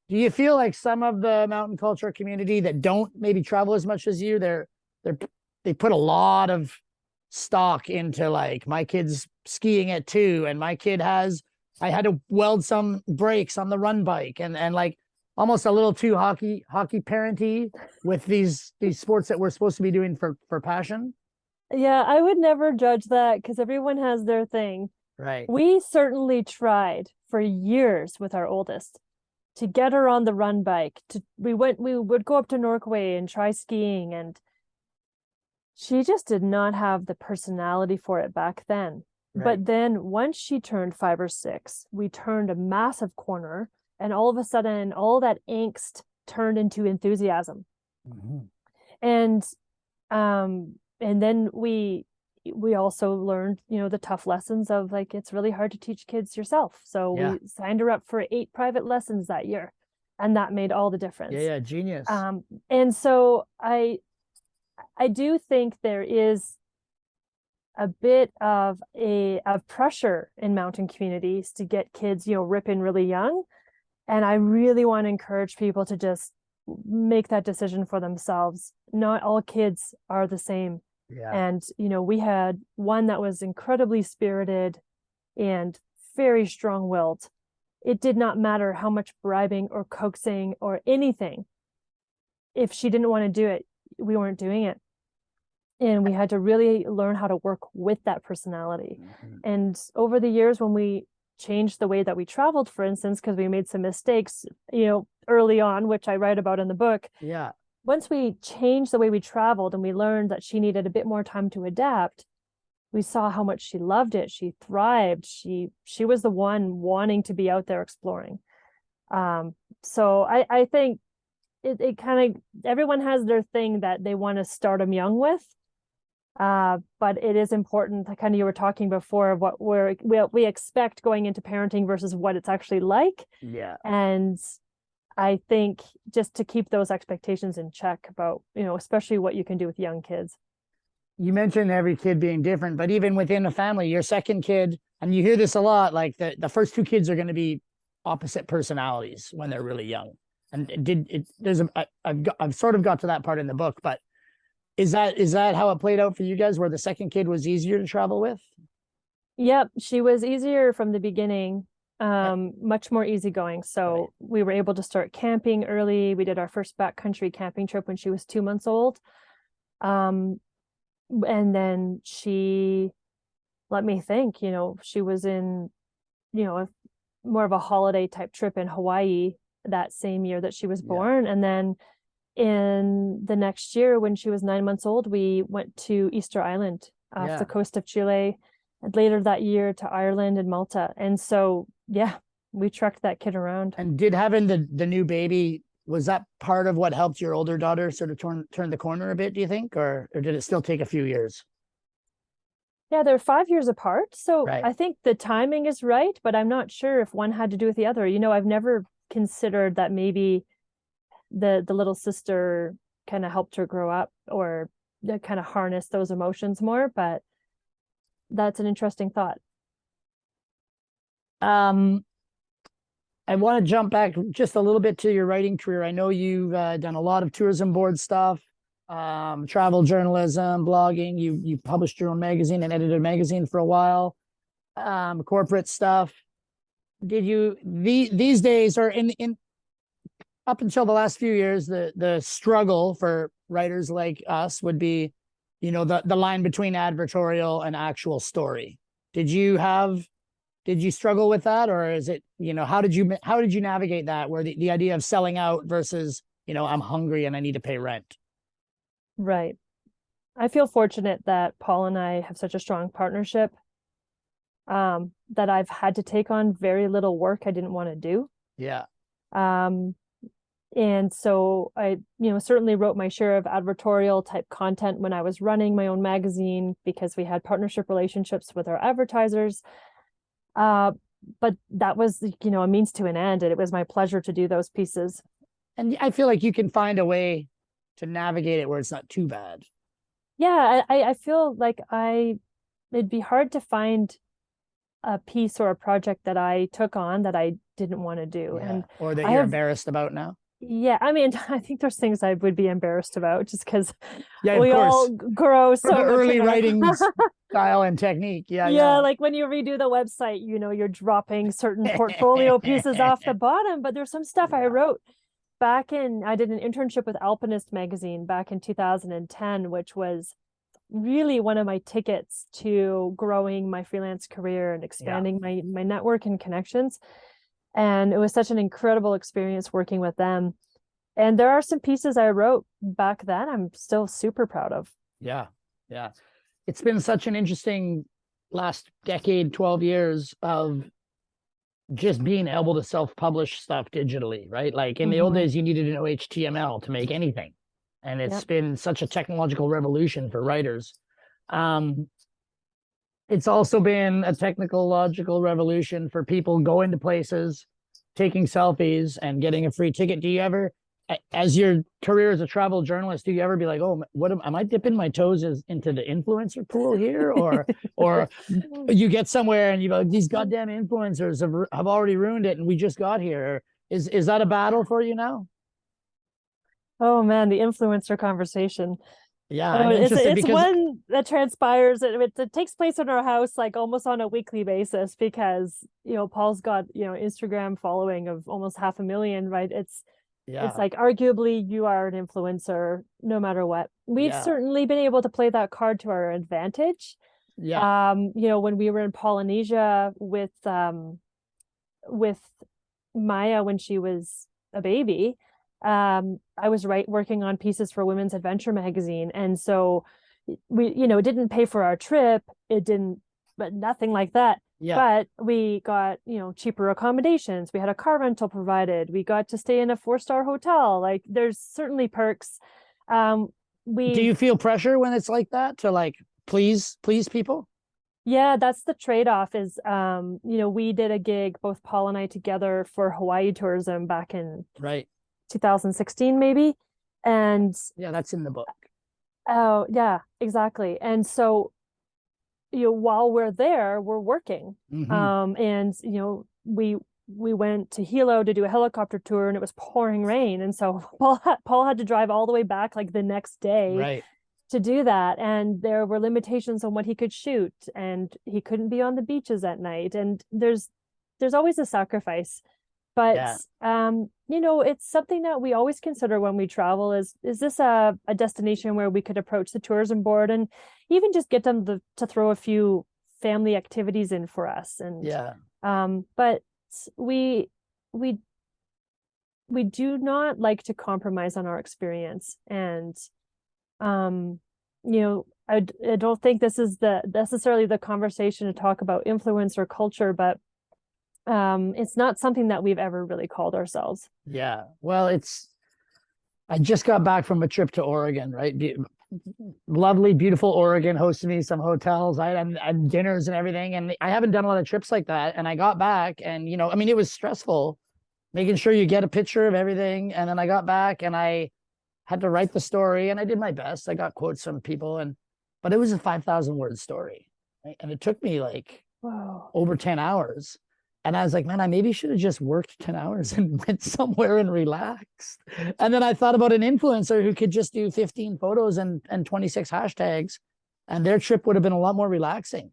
Do you feel like some of the mountain culture community that don't maybe travel as much as you, they put a lot of stock into like my kid's skiing at 2 and my kid I had to weld some brakes on the run bike and like almost a little too hockey parenty with these sports that we're supposed to be doing for passion? Yeah, I would never judge that because everyone has their thing. Right. We certainly tried for years with our oldest to get her on the run bike. We would go up to Norquay and try skiing, and she just did not have the personality for it back then. Right. But then once she turned 5 or 6, we turned a massive corner, and all of a sudden all that angst turned into enthusiasm. Mm-hmm. And then we also learned, the tough lessons of like, it's really hard to teach kids yourself. So we signed her up for 8 private lessons that year, and that made all the difference. Yeah, genius. And so I do think there is a bit of pressure in mountain communities to get kids, ripping really young. And I really want to encourage people to just make that decision for themselves. Not all kids are the same. Yeah. And, we had one that was incredibly spirited and very strong-willed. It did not matter how much bribing or coaxing or anything. If she didn't want to do it, we weren't doing it. And we had to really learn how to work with that personality. Mm-hmm. And over the years, when we changed the way that we traveled, for instance, because we made some mistakes, early on, which I write about in the book. Yeah. Once we changed the way we traveled and we learned that she needed a bit more time to adapt, we saw how much she loved it. She thrived. She was the one wanting to be out there exploring. So I think it kind of, everyone has their thing that they want to start them young with. But it is important, kind of you were talking before, of what we expect going into parenting versus what it's actually like. Yeah. And I think just to keep those expectations in check about, especially what you can do with young kids. You mentioned every kid being different, but even within a family, your second kid, and you hear this a lot, like the first 2 kids are going to be opposite personalities when they're really young. And I've sort of got to that part in the book, but is that how it played out for you guys, where the second kid was easier to travel with? Yep, she was easier from the beginning. Much more easygoing. So we were able to start camping early. We did our first backcountry camping trip when she was 2 months old. And then she, let me think, she was in, more of a holiday type trip in Hawaii that same year that she was born. And then in the next year, when she was 9 months old, we went to Easter Island off the coast of Chile. And later that year to Ireland and Malta. And so, we trucked that kid around. And did having the new baby, was that part of what helped your older daughter sort of turn the corner a bit, do you think? Or did it still take a few years? Yeah, they're 5 years apart. So I think the timing is right, but I'm not sure if one had to do with the other. I've never considered that maybe the little sister kind of helped her grow up or kind of harness those emotions more, but that's an interesting thought. I want to jump back just a little bit to your writing career. I know you've done a lot of tourism board stuff, travel journalism, blogging. You published your own magazine and edited a magazine for a while, corporate stuff. these days, or in up until the last few years, the struggle for writers like us would be, the line between advertorial and actual story. Did you struggle with that, or is it, how did you navigate that, where the idea of selling out versus, I'm hungry and I need to pay rent? Right. I feel fortunate that Paul and I have such a strong partnership, that I've had to take on very little work I didn't want to do. Yeah. And so I, certainly wrote my share of advertorial type content when I was running my own magazine, because we had partnership relationships with our advertisers. But that was, a means to an end, and it was my pleasure to do those pieces. And I feel like you can find a way to navigate it where it's not too bad. Yeah, I feel like it'd be hard to find a piece or a project that I took on that I didn't want to do. Yeah. And Or that you're embarrassed about now. Yeah, I mean, I think there's things I would be embarrassed about, just because we all grow so much early writing style and technique. Yeah, like when you redo the website, you're dropping certain portfolio pieces off the bottom, but there's some stuff I wrote I did an internship with Alpinist magazine back in 2010, which was really one of my tickets to growing my freelance career and expanding my network and connections. And it was such an incredible experience working with them. And there are some pieces I wrote back then I'm still super proud of. Yeah. Yeah. It's been such an interesting last decade, 12 years of just being able to self-publish stuff digitally, right? Like in the old days, you needed to know HTML to make anything. And it's been such a technological revolution for writers. It's also been a technological revolution for people going to places, taking selfies, and getting a free ticket. Do you ever, as your career as a travel journalist, do you ever be like, oh, am I dipping my toes into the influencer pool here? Or you get somewhere and you go, these goddamn influencers have already ruined it and we just got here. Is that a battle for you now? Oh man, the influencer conversation. Yeah, it's one that transpires. It takes place in our house like almost on a weekly basis, because Paul's got Instagram following of almost 500,000, right? It's like arguably you are an influencer no matter what. We've certainly been able to play that card to our advantage. Yeah. When we were in Polynesia with Maya when she was a baby, I was working on pieces for Women's Adventure magazine, and so we it didn't pay for our trip, but nothing like that. But we got cheaper accommodations, we had a car rental provided, we got to stay in a 4-star hotel. Like there's certainly perks. Do you feel pressure when it's like that to like please people? Yeah, that's the trade-off is, we did a gig, both Paul and I together, for Hawaii tourism back in 2016 maybe, and that's in the book. Oh yeah, exactly. And so while we're there, we're working. And we went to Hilo to do a helicopter tour, and it was pouring rain, and so Paul had to drive all the way back like the next day to do that, and there were limitations on what he could shoot, and he couldn't be on the beaches at night, and there's always a sacrifice. But it's something that we always consider when we travel. Is this a destination where we could approach the tourism board and even just get them to throw a few family activities in for us? And but we do not like to compromise on our experience. And I don't think this is necessarily the conversation to talk about influencer culture, but it's not something that we've ever really called ourselves. Yeah. Well, I just got back from a trip to Oregon, right? Lovely, beautiful Oregon, hosted me some hotels. I had dinners and everything. And I haven't done a lot of trips like that. And I got back and, it was stressful making sure you get a picture of everything. And then I got back and I had to write the story, and I did my best. I got quotes from people, but it was a 5,000 word story. Right? And it took me like over 10 hours. And I was like, man, I maybe should have just worked 10 hours and went somewhere and relaxed. And then I thought about an influencer who could just do 15 photos and 26 hashtags, and their trip would have been a lot more relaxing.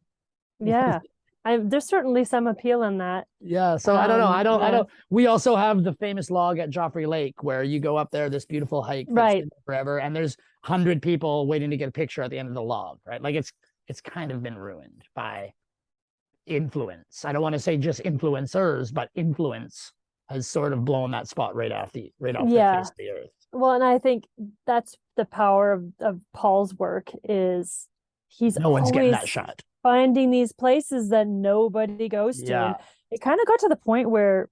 Yeah. There's certainly some appeal in that. Yeah, so I don't know. I Yeah. don't. We also have the famous log at Joffrey Lake where you go up there, this beautiful hike that's Right. been there forever, and there's 100 people waiting to get a picture at the end of the log, right? Like it's kind of been ruined by influence. I don't want to say just influencers, but influence has sort of blown that spot right off the Yeah. face of the earth. Well, and I think that's the power of Paul's work is he's No one's getting always that shot. finding these places that nobody goes to. Yeah. And it kind of got to the point where,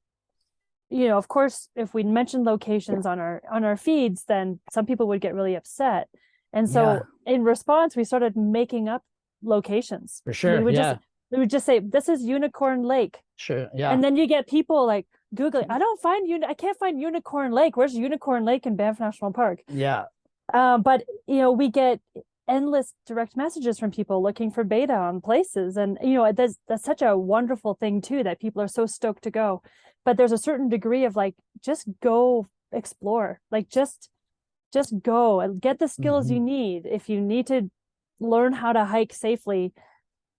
of course, if we mentioned locations on our feeds, then some people would get really upset. And so in response, we started making up locations. For sure. We would just say, this is Unicorn Lake. Sure. Yeah. And then you get people like Googling, I can't find Unicorn Lake. Where's Unicorn Lake in Banff National Park? Yeah. But we get endless direct messages from people looking for beta on places. And, that's such a wonderful thing too, that people are so stoked to go. But there's a certain degree of like, just go explore, like just go and get the skills you need. If you need to learn how to hike safely,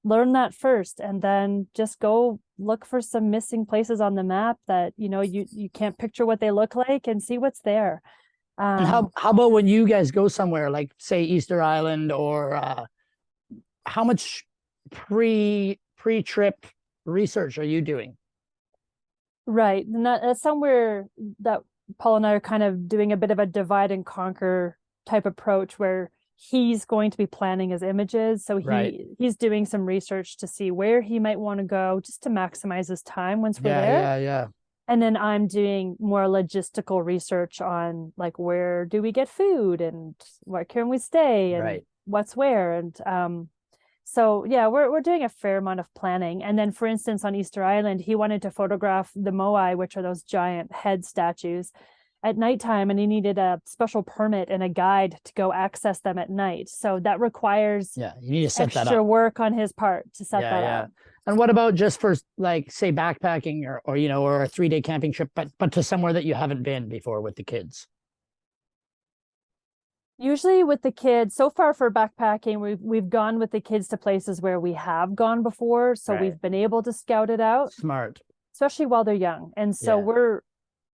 learn that first, and then just go look for some missing places on the map that you can't picture what they look like, and see what's there. And how about when you guys go somewhere like say Easter Island, or how much pre-trip research are you doing? Right, and that's somewhere that Paul and I are kind of doing a bit of a divide and conquer type approach, where he's going to be planning his images. So he's doing some research to see where he might want to go, just to maximize his time once we're there. Yeah. And then I'm doing more logistical research on like, where do we get food, and where can we stay, and what's where. And so yeah, we're doing a fair amount of planning. And then, for instance, on Easter Island, he wanted to photograph the moai, which are those giant head statues, at nighttime, and he needed a special permit and a guide to go access them at night. So that requires you need to set extra work on his part to set that up. And what about just for like say backpacking or a 3-day camping trip, but to somewhere that you haven't been before with the kids? Usually with the kids, so far for backpacking, we've gone with the kids to places where we have gone before, so we've been able to scout it out. Smart. Especially while they're young. And so we're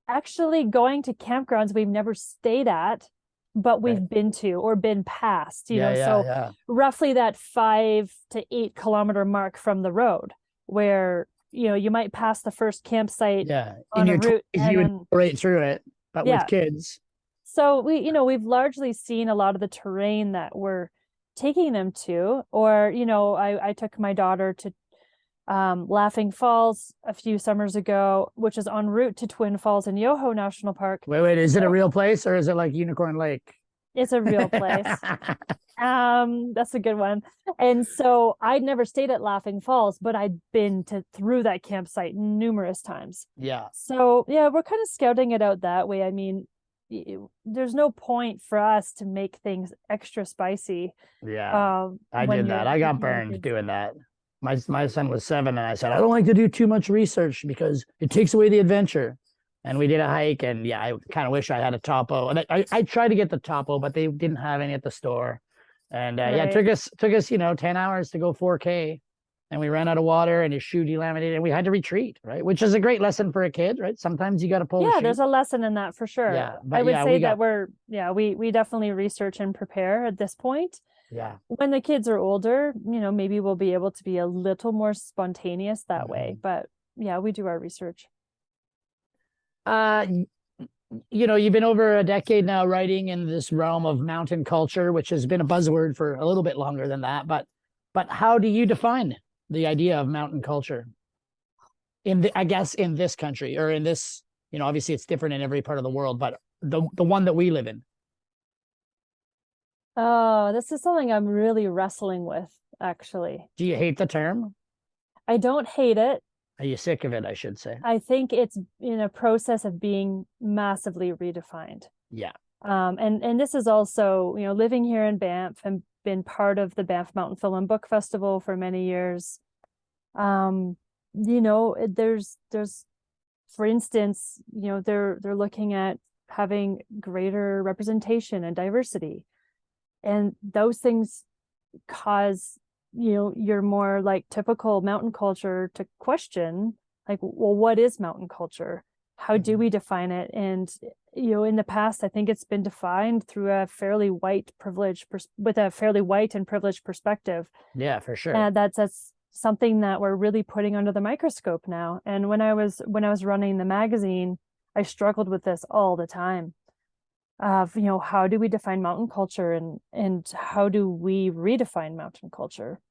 actually going to campgrounds we've never stayed at, but we've been to or been past, so roughly that 5 to 8 kilometer mark from the road, where you might pass the first campsite on a route, and you would right through it, but with kids. So we've largely seen a lot of the terrain that we're taking them to. Or I took my daughter to Laughing Falls a few summers ago, which is en route to Twin Falls in Yoho National Park. Wait, is it a real place, or is it like Unicorn Lake? It's a real place. That's a good one. And so I'd never stayed at Laughing Falls, but I'd been through that campsite numerous times. Yeah. So yeah, we're kind of scouting it out that way. I mean, there's no point for us to make things extra spicy. Yeah. I did that. I got burned doing that. My son was 7, and I said, I don't like to do too much research because it takes away the adventure. And we did a hike, and I kind of wish I had a topo. And I tried to get the topo, but they didn't have any at the store. And it took us 10 hours to go 4K, and we ran out of water, and his shoe delaminated, and we had to retreat, right? Which is a great lesson for a kid, right? Sometimes you got to pull. Yeah, there's a lesson in that for sure. Yeah, I would say that we definitely research and prepare at this point. Yeah. When the kids are older, maybe we'll be able to be a little more spontaneous that way. But yeah, we do our research. You've been over a decade now writing in this realm of mountain culture, which has been a buzzword for a little bit longer than that. But how do you define the idea of mountain culture in this country, or in this, obviously it's different in every part of the world, but the one that we live in? Oh, this is something I'm really wrestling with, actually. Do you hate the term? I don't hate it. Are you sick of it, I should say? I think it's in a process of being massively redefined. Yeah. And this is also, living here in Banff and been part of the Banff Mountain Film and Book Festival for many years. There's for instance, they're looking at having greater representation and diversity. And those things cause your more like typical mountain culture to question, like, well, what is mountain culture? How do we define it? And in the past, I think it's been defined through a fairly white with a fairly white and privileged perspective. Yeah, for sure. And that's something that we're really putting under the microscope now. And when I was running the magazine, I struggled with this all the time. Of how do we define mountain culture, and how do we redefine mountain culture?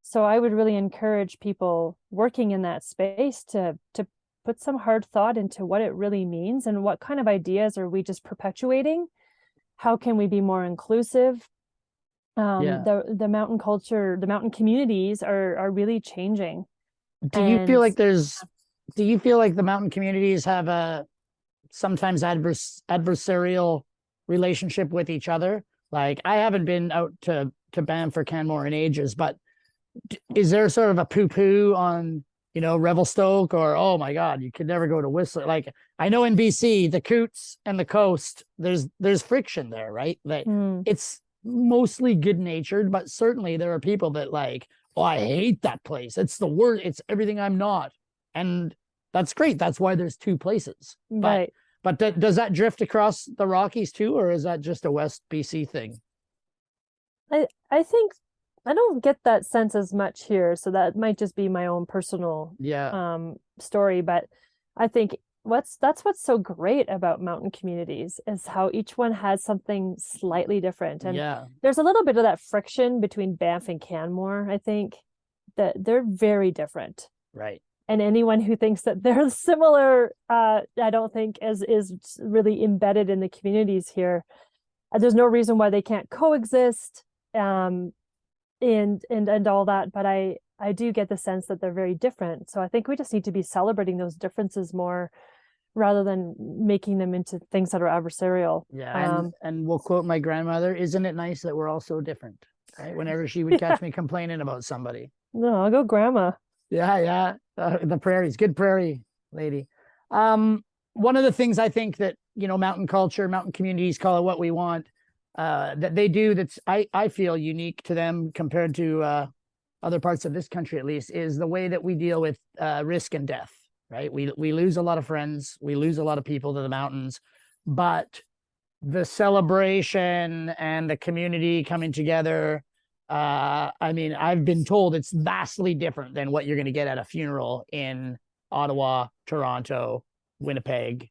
So I would really encourage people working in that space to put some hard thought into what it really means, and what kind of ideas are we just perpetuating? How can we be more inclusive? The mountain culture, the mountain communities are really changing. Do you feel like the mountain communities have a sometimes adversarial relationship with each other? Like, I haven't been out to Banff or Canmore in ages, but is there sort of a poo-poo on, Revelstoke, or, oh my God, you could never go to Whistler? Like, I know in BC, the Coots and the coast, there's friction there, right? Like, it's mostly good-natured, but certainly there are people that like, oh, I hate that place. It's the worst. It's everything I'm not. And that's great. That's why there's two places. Right. But does that drift across the Rockies too, or is that just a West BC thing? I think I don't get that sense as much here, so that might just be my own personal story. But I think that's what's so great about mountain communities is how each one has something slightly different. And there's a little bit of that friction between Banff and Canmore. I think that they're very different. Right. And anyone who thinks that they're similar, I don't think is really embedded in the communities here. There's no reason why they can't coexist, and all that. But I do get the sense that they're very different. So I think we just need to be celebrating those differences more, rather than making them into things that are adversarial. Yeah, and we'll quote my grandmother: "Isn't it nice that we're all so different?" Right? Whenever she would catch me complaining about somebody. No, I'll go grandma. Yeah. The prairies, good prairie lady. One of the things I think that, mountain culture, mountain communities, call it what we want, that they do that's I feel unique to them compared to other parts of this country, at least, is the way that we deal with risk and death, right? We lose a lot of friends, we lose a lot of people to the mountains, but the celebration and the community coming together, I mean, I've been told it's vastly different than what you're going to get at a funeral in Ottawa, Toronto, Winnipeg,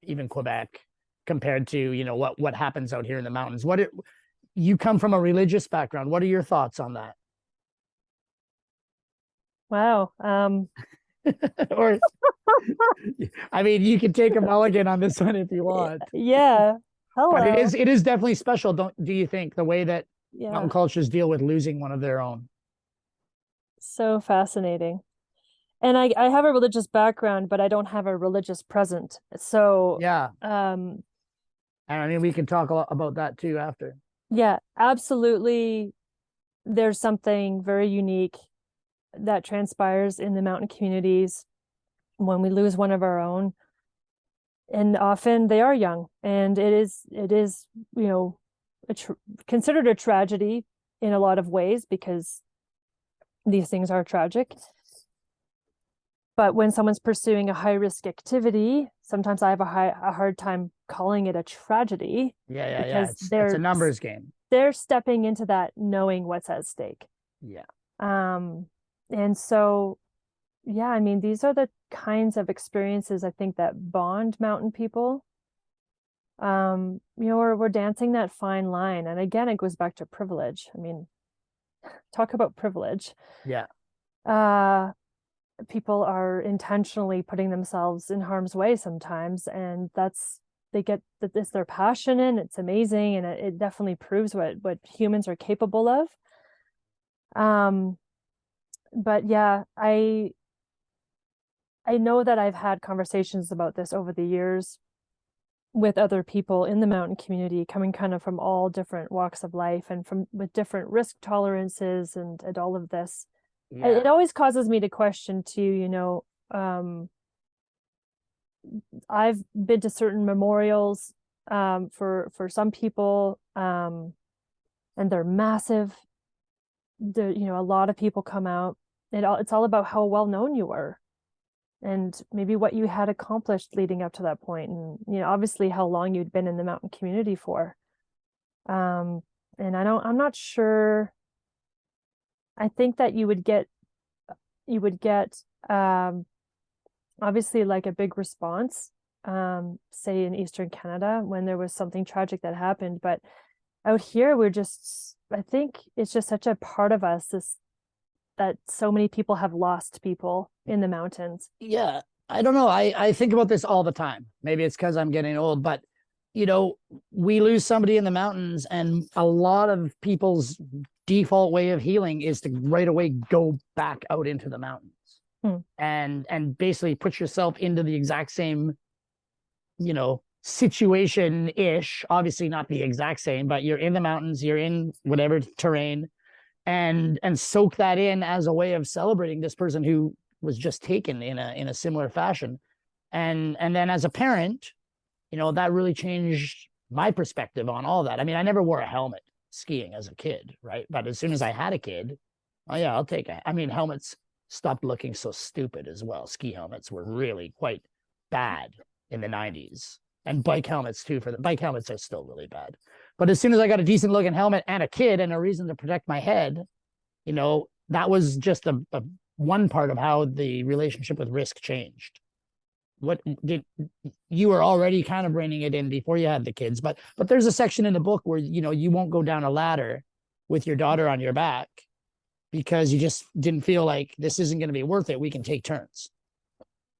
even Quebec, compared to, what happens out here in the mountains. You come from a religious background. What are your thoughts on that? Wow. Or, I mean, you can take a mulligan on this one if you want. Yeah. Hello. But it is definitely special, do you think, the way that mountain cultures deal with losing one of their own? So fascinating. And I have a religious background, but I don't have a religious present. So and I mean, we can talk a lot about that too after. Yeah, absolutely. There's something very unique that transpires in the mountain communities when we lose one of our own. And often they are young, and it is considered a tragedy in a lot of ways, because these things are tragic. But when someone's pursuing a high risk activity, sometimes I have a hard time calling it a tragedy. Because it's a numbers game. They're stepping into that knowing what's at stake. Yeah. And so, I mean, these are the kinds of experiences I think that bond mountain people. We're dancing that fine line. And again, it goes back to privilege. I mean, talk about privilege. Yeah. People are intentionally putting themselves in harm's way sometimes, and it's their passion, and it's amazing, and it definitely proves what humans are capable of. But yeah, I know that I've had conversations about this over the years with other people in the mountain community, coming kind of from all different walks of life, and with different risk tolerances and all of this. It always causes me to question too, I've been to certain memorials for some people, and they're massive, a lot of people come out. It's all about how well known you were, and maybe what you had accomplished leading up to that point, and obviously how long you'd been in the mountain community for. And I'm not sure. I think that you would get obviously like a big response, say in Eastern Canada when there was something tragic that happened, but out here I think it's just such a part of us that so many people have lost people in the mountains. Yeah, I don't know. I think about this all the time. Maybe it's because I'm getting old, but we lose somebody in the mountains, and a lot of people's default way of healing is to right away go back out into the mountains and basically put yourself into the exact same, situation-ish. Obviously not the exact same, but you're in the mountains, you're in whatever terrain, and soak that in as a way of celebrating this person who was just taken in a similar fashion. And then as a parent, that really changed my perspective on all that. I mean, I never wore a helmet skiing as a kid, right? But as soon as I had a kid, oh yeah, I'll take it. I mean, helmets stopped looking so stupid as well. Ski helmets were really quite bad in the 90s. And bike helmets too. For the bike helmets are still really bad. But as soon as I got a decent looking helmet and a kid and a reason to protect my head, that was just a one part of how the relationship with risk changed. What did you were already kind of reining it in before you had the kids, but there's a section in the book where you won't go down a ladder with your daughter on your back because you just didn't feel like this isn't going to be worth it. We can take turns.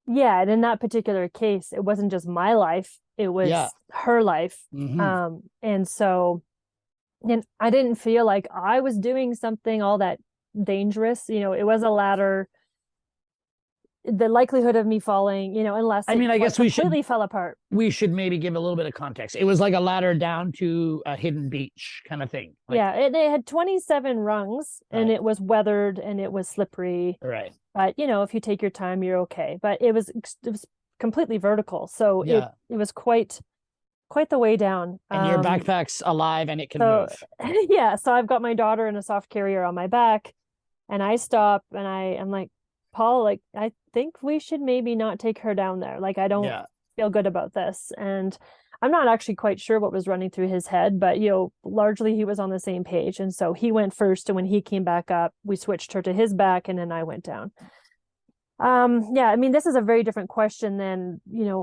Yeah, and in that particular case, it wasn't just my life, it was her life. Mm-hmm. And so and I didn't feel like I was doing something all that dangerous. It was a ladder. The likelihood of me falling, unless I guess completely fell apart. We should maybe give a little bit of context. It was like a ladder down to a hidden beach kind of thing. It had 27 rungs, and it was weathered and it was slippery. Right. But if you take your time, you're okay. But it was completely vertical, so it was quite the way down. And your backpack's alive and it can move. Yeah. So I've got my daughter in a soft carrier on my back, and I stop and I'm like, Paul, like, I think we should maybe not take her down there. Like, I don't feel good about this. And I'm not actually quite sure what was running through his head, but, largely he was on the same page. And so he went first. And when he came back up, we switched her to his back, and then I went down. This is a very different question than,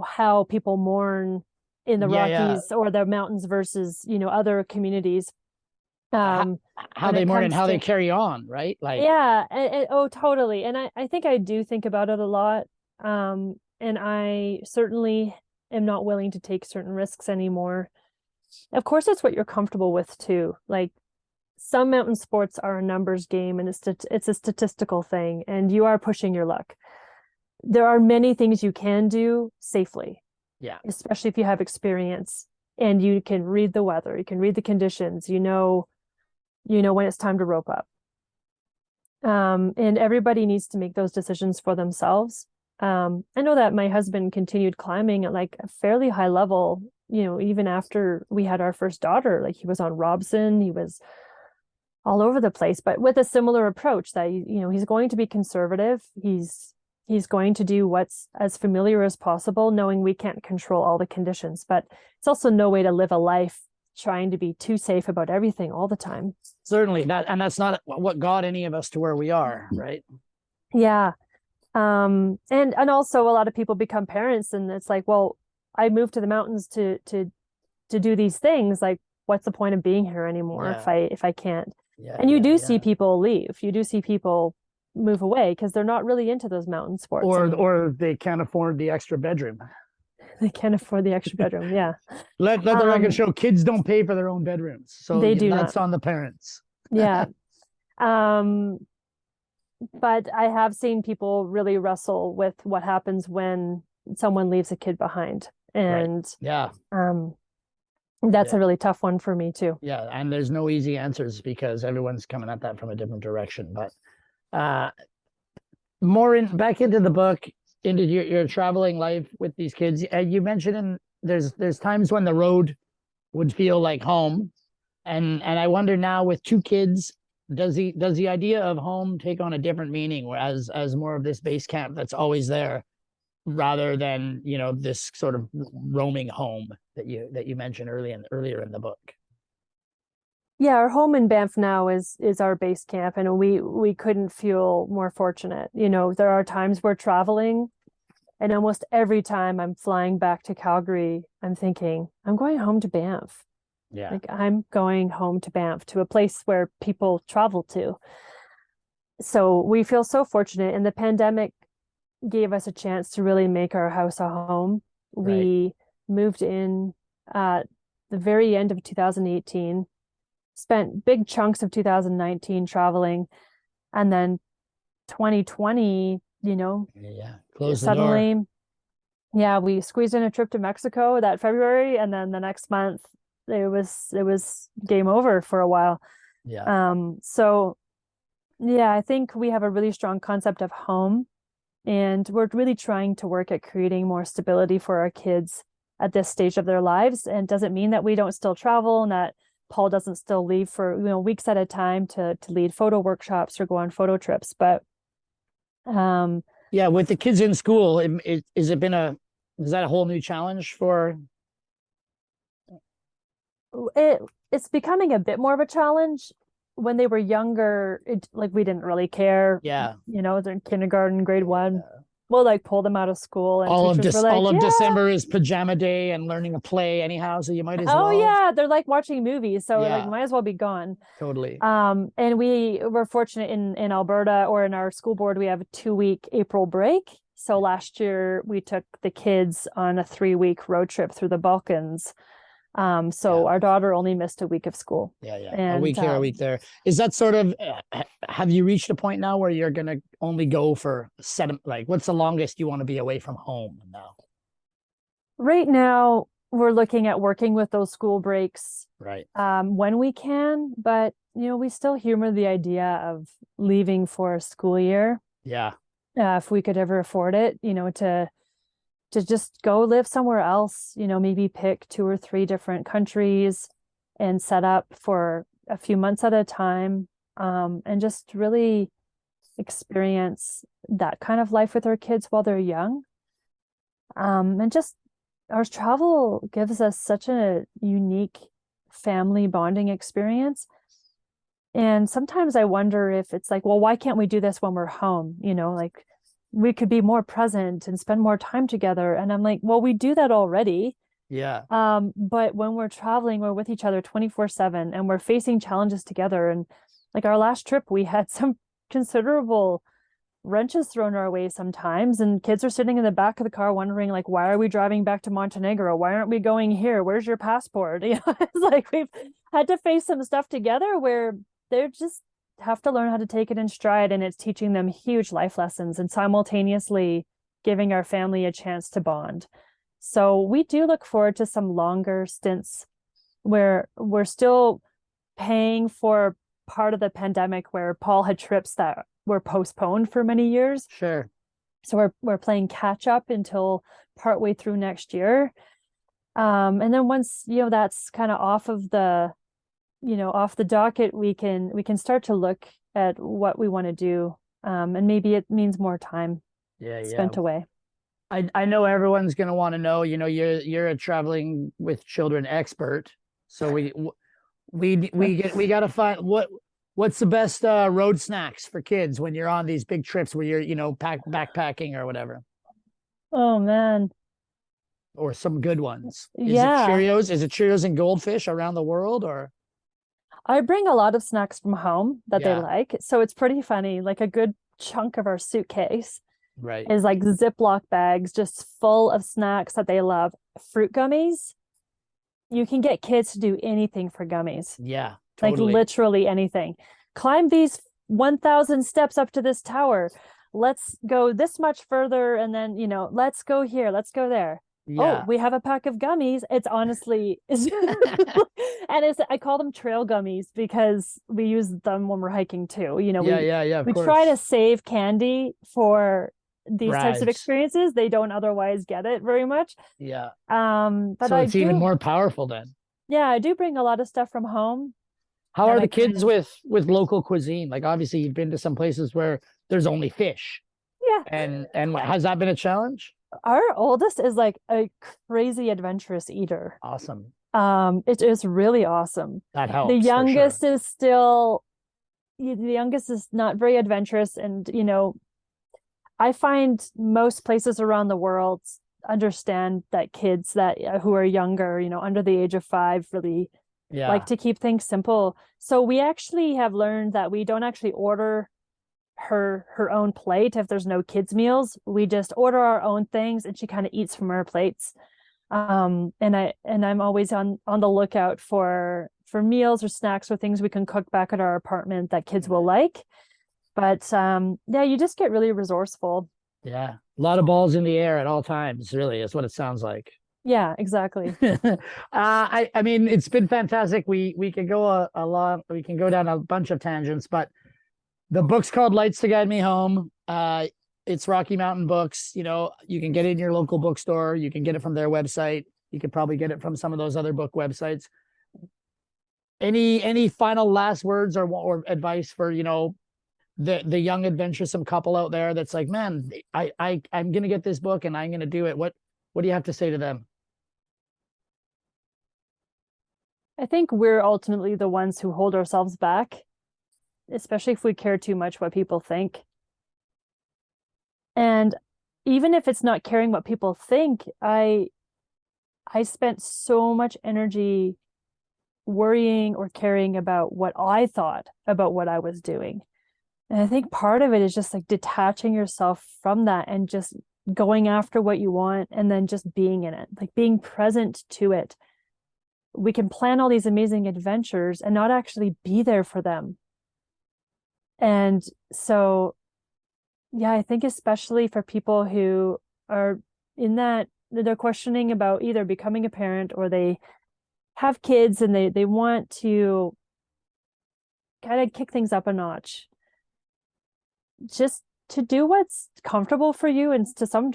how people mourn in the Rockies or the mountains versus, other communities. How they mourn and how they carry on, right? Like, oh, totally. And I think I do think about it a lot. And I certainly am not willing to take certain risks anymore. Of course, it's what you're comfortable with too. Like, some mountain sports are a numbers game, and it's a statistical thing, and you are pushing your luck. There are many things you can do safely. Yeah. Especially if you have experience and you can read the weather, you can read the conditions, when it's time to rope up. And everybody needs to make those decisions for themselves. I know that my husband continued climbing at like a fairly high level, even after we had our first daughter. Like, he was on Robson, he was all over the place, but with a similar approach that, he's going to be conservative. He's going to do what's as familiar as possible, knowing we can't control all the conditions, but it's also no way to live a life trying to be too safe about everything all the time. Certainly that's not what got any of us to where we are, right? Yeah. And also a lot of people become parents, and it's like, well, I moved to the mountains to do these things. Like, what's the point of being here anymore if I can't? Yeah, and you do see people leave. You do see people move away because they're not really into those mountain sports. Or they can't afford the extra bedroom. They can't afford the extra bedroom. Yeah. Let the record show kids don't pay for their own bedrooms. So they do that's not. on the parents. Yeah. But I have seen people really wrestle with what happens when someone leaves a kid behind. And that's a really tough one for me too. Yeah. And there's no easy answers because everyone's coming at that from a different direction. But back into the book, into your traveling life with these kids. You mentioned there's times when the road would feel like home. And I wonder now, with two kids does the idea of home take on a different meaning, whereas as more of this base camp that's always there, rather than, you know, this sort of roaming home that you mentioned earlier in the book? Yeah, our home in Banff now is our base camp, and we couldn't feel more fortunate. You know, there are times we're traveling, and almost every time I'm flying back to Calgary, I'm thinking, I'm going home to Banff. Yeah. Like, I'm going home to Banff, to a place where people travel to. So we feel so fortunate, and the pandemic gave us a chance to really make our house a home. Right. We moved in at the very end of 2018, spent big chunks of 2019 traveling, and then 2020, you know, Close the suddenly, door. yeah, we squeezed in a trip to Mexico that February, and then the next month it was game over for a while. So yeah, I think we have a really strong concept of home, and we're really trying to work at creating more stability for our kids at this stage of their lives. And doesn't mean that we don't still travel, and that Paul doesn't still leave for, you know, weeks at a time to lead photo workshops or go on photo trips. But yeah, with the kids in school, is that a whole new challenge for? It's becoming a bit more of a challenge. When they were younger, like, we didn't really care. Yeah. You know, they're in kindergarten, grade one. We'll like pull them out of school, and teachers were like, all of December is pajama day and learning to play anyhow, so you might as well. Oh yeah, they're like watching movies, so Yeah. like might as well be gone. Totally. And we were fortunate in Alberta, or in our school board, we have a 2-week April break. So last year we took the kids on a 3-week road trip through the Balkans. So our daughter only missed a week of school. A week here, a week there. Is that sort of, have you reached a point now where you're going to only go for like, what's the longest you want to be away from home now? Right now, we're looking at working with those school breaks, right, when we can, but you know, we still humor the idea of leaving for a school year. Yeah. If we could ever afford it, you know, to just go live somewhere else, you know, maybe pick 2 or 3 different countries and set up for a few months at a time, and just really experience that kind of life with our kids while they're young. And just, our travel gives us such a unique family bonding experience. And sometimes I wonder if it's like, well, why can't we do this when we're home? You know, like, we could be more present and spend more time together. And I'm like, well, we do that already. Yeah. But when we're traveling, we're with each other 24/7, and we're facing challenges together. And like, our last trip, we had some considerable wrenches thrown our way sometimes, and kids are sitting in the back of the car wondering, like, why are we driving back to Montenegro? Why aren't we going here? Where's your passport? You know, it's like we've had to face some stuff together where they're just have to learn how to take it in stride, and it's teaching them huge life lessons and simultaneously giving our family a chance to bond. So we do look forward to some longer stints where we're still paying for part of the pandemic, where Paul had trips that were postponed for many years. Sure. So we're playing catch up until partway through next year. And then once, you know, that's kind of off the docket, we can start to look at what we want to do. And maybe it means more time spent away. I know everyone's going to want to know, you know, you're a traveling with children expert. So we got to find what's the best road snacks for kids when you're on these big trips where you're, you know, backpacking or whatever. Oh man. Or some good ones. Yeah. Is it Cheerios and Goldfish around the world, or? I bring a lot of snacks from home that they like. So it's pretty funny. Like, a good chunk of our suitcase is like Ziploc bags just full of snacks that they love. Fruit gummies. You can get kids to do anything for gummies. Yeah, totally. Like, literally anything. Climb these 1,000 steps up to this tower. Let's go this much further, and then, you know, let's go here, let's go there. Yeah. Oh, we have a pack of gummies. It's honestly, and I call them trail gummies because we use them when we're hiking too. You know, we try to save candy for these types of experiences. They don't otherwise get it very much. Yeah. But so it's even more powerful then. Yeah, I do bring a lot of stuff from home. How that are I the kids couldn't. with local cuisine? Like obviously you've been to some places where there's only fish. Yeah, And has that been a challenge? our oldest is like a crazy adventurous eater. Awesome. It is really awesome. That The helps for sure. youngest is still, the youngest is not very adventurous, and I find most places around the world understand that kids that who are younger, under the age of 5, really like Yeah. to keep things simple. So we actually have learned that we don't actually order her own plate if there's no kids meals. We just order our own things, and she kind of eats from our plates. And I'm always on the lookout for meals or snacks or things we can cook back at our apartment that kids will like. But yeah, you just get really resourceful. Yeah. A lot of balls in the air at all times, really, is what it sounds like. Yeah, exactly. I mean, it's been fantastic. We can go a lot, we can go down a bunch of tangents, but the book's called Lights to Guide Me Home. It's Rocky Mountain Books. You can get it in your local bookstore. You can get it from their website. You could probably get it from some of those other book websites. Any final last words or advice for, the young adventuresome couple out there that's like, man, I'm gonna get this book and I'm gonna do it. What do you have to say to them? I think we're ultimately the ones who hold ourselves back, especially if we care too much what people think. And even if it's not caring what people think, I spent so much energy worrying or caring about what I thought about what I was doing. And I think part of it is just like detaching yourself from that and just going after what you want and then just being in it, like being present to it. We can plan all these amazing adventures and not actually be there for them. And so, yeah, I think especially for people who are in that, they're questioning about either becoming a parent or they have kids and they want to kind of kick things up a notch, just to do what's comfortable for you, and to some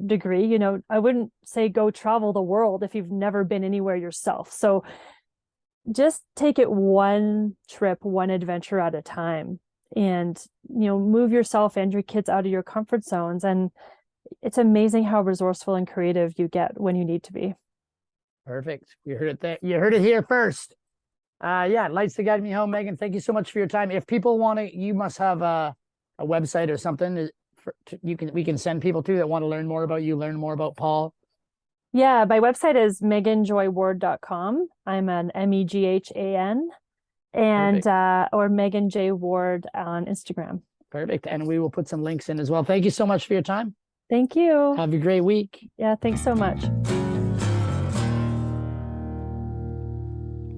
degree, I wouldn't say go travel the world if you've never been anywhere yourself. So just take it one trip, one adventure at a time, and move yourself and your kids out of your comfort zones. And it's amazing how resourceful and creative you get when you need to be. Perfect. You heard it there. You heard it here first. Yeah, Lights to Guide Me Home. Meghan, thank you so much for your time. If people want to, you must have a website or something we can send people to that want to learn more about you, learn more about Paul. Yeah, my website is meghanjoyward.com. I'm an MEGHAN, and or Meghan J Ward on Instagram. Perfect. And we will put some links in as well. Thank you so much for your time. Thank you. Have a great week. Yeah, thanks so much.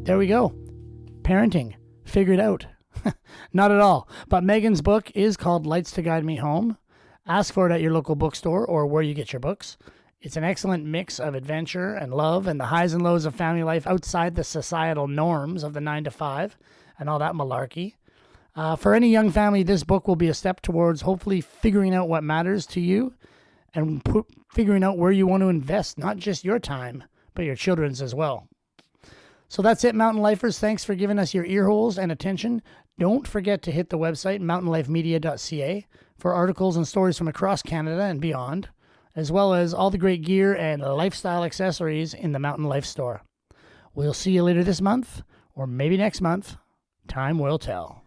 There we go. Parenting figured out. Not at all. But Meghan's book is called Lights to Guide Me Home. Ask for it at your local bookstore or where you get your books. It's an excellent mix of adventure and love and the highs and lows of family life outside the societal norms of the 9 to 5 and all that malarkey. For any young family, this book will be a step towards hopefully figuring out what matters to you and figuring out where you want to invest, not just your time, but your children's as well. So that's it, Mountain Lifers. Thanks for giving us your ear holes and attention. Don't forget to hit the website, mountainlifemedia.ca, for articles and stories from across Canada and beyond, as well as all the great gear and lifestyle accessories in the Mountain Life store. We'll see you later this month, or maybe next month. Time will tell.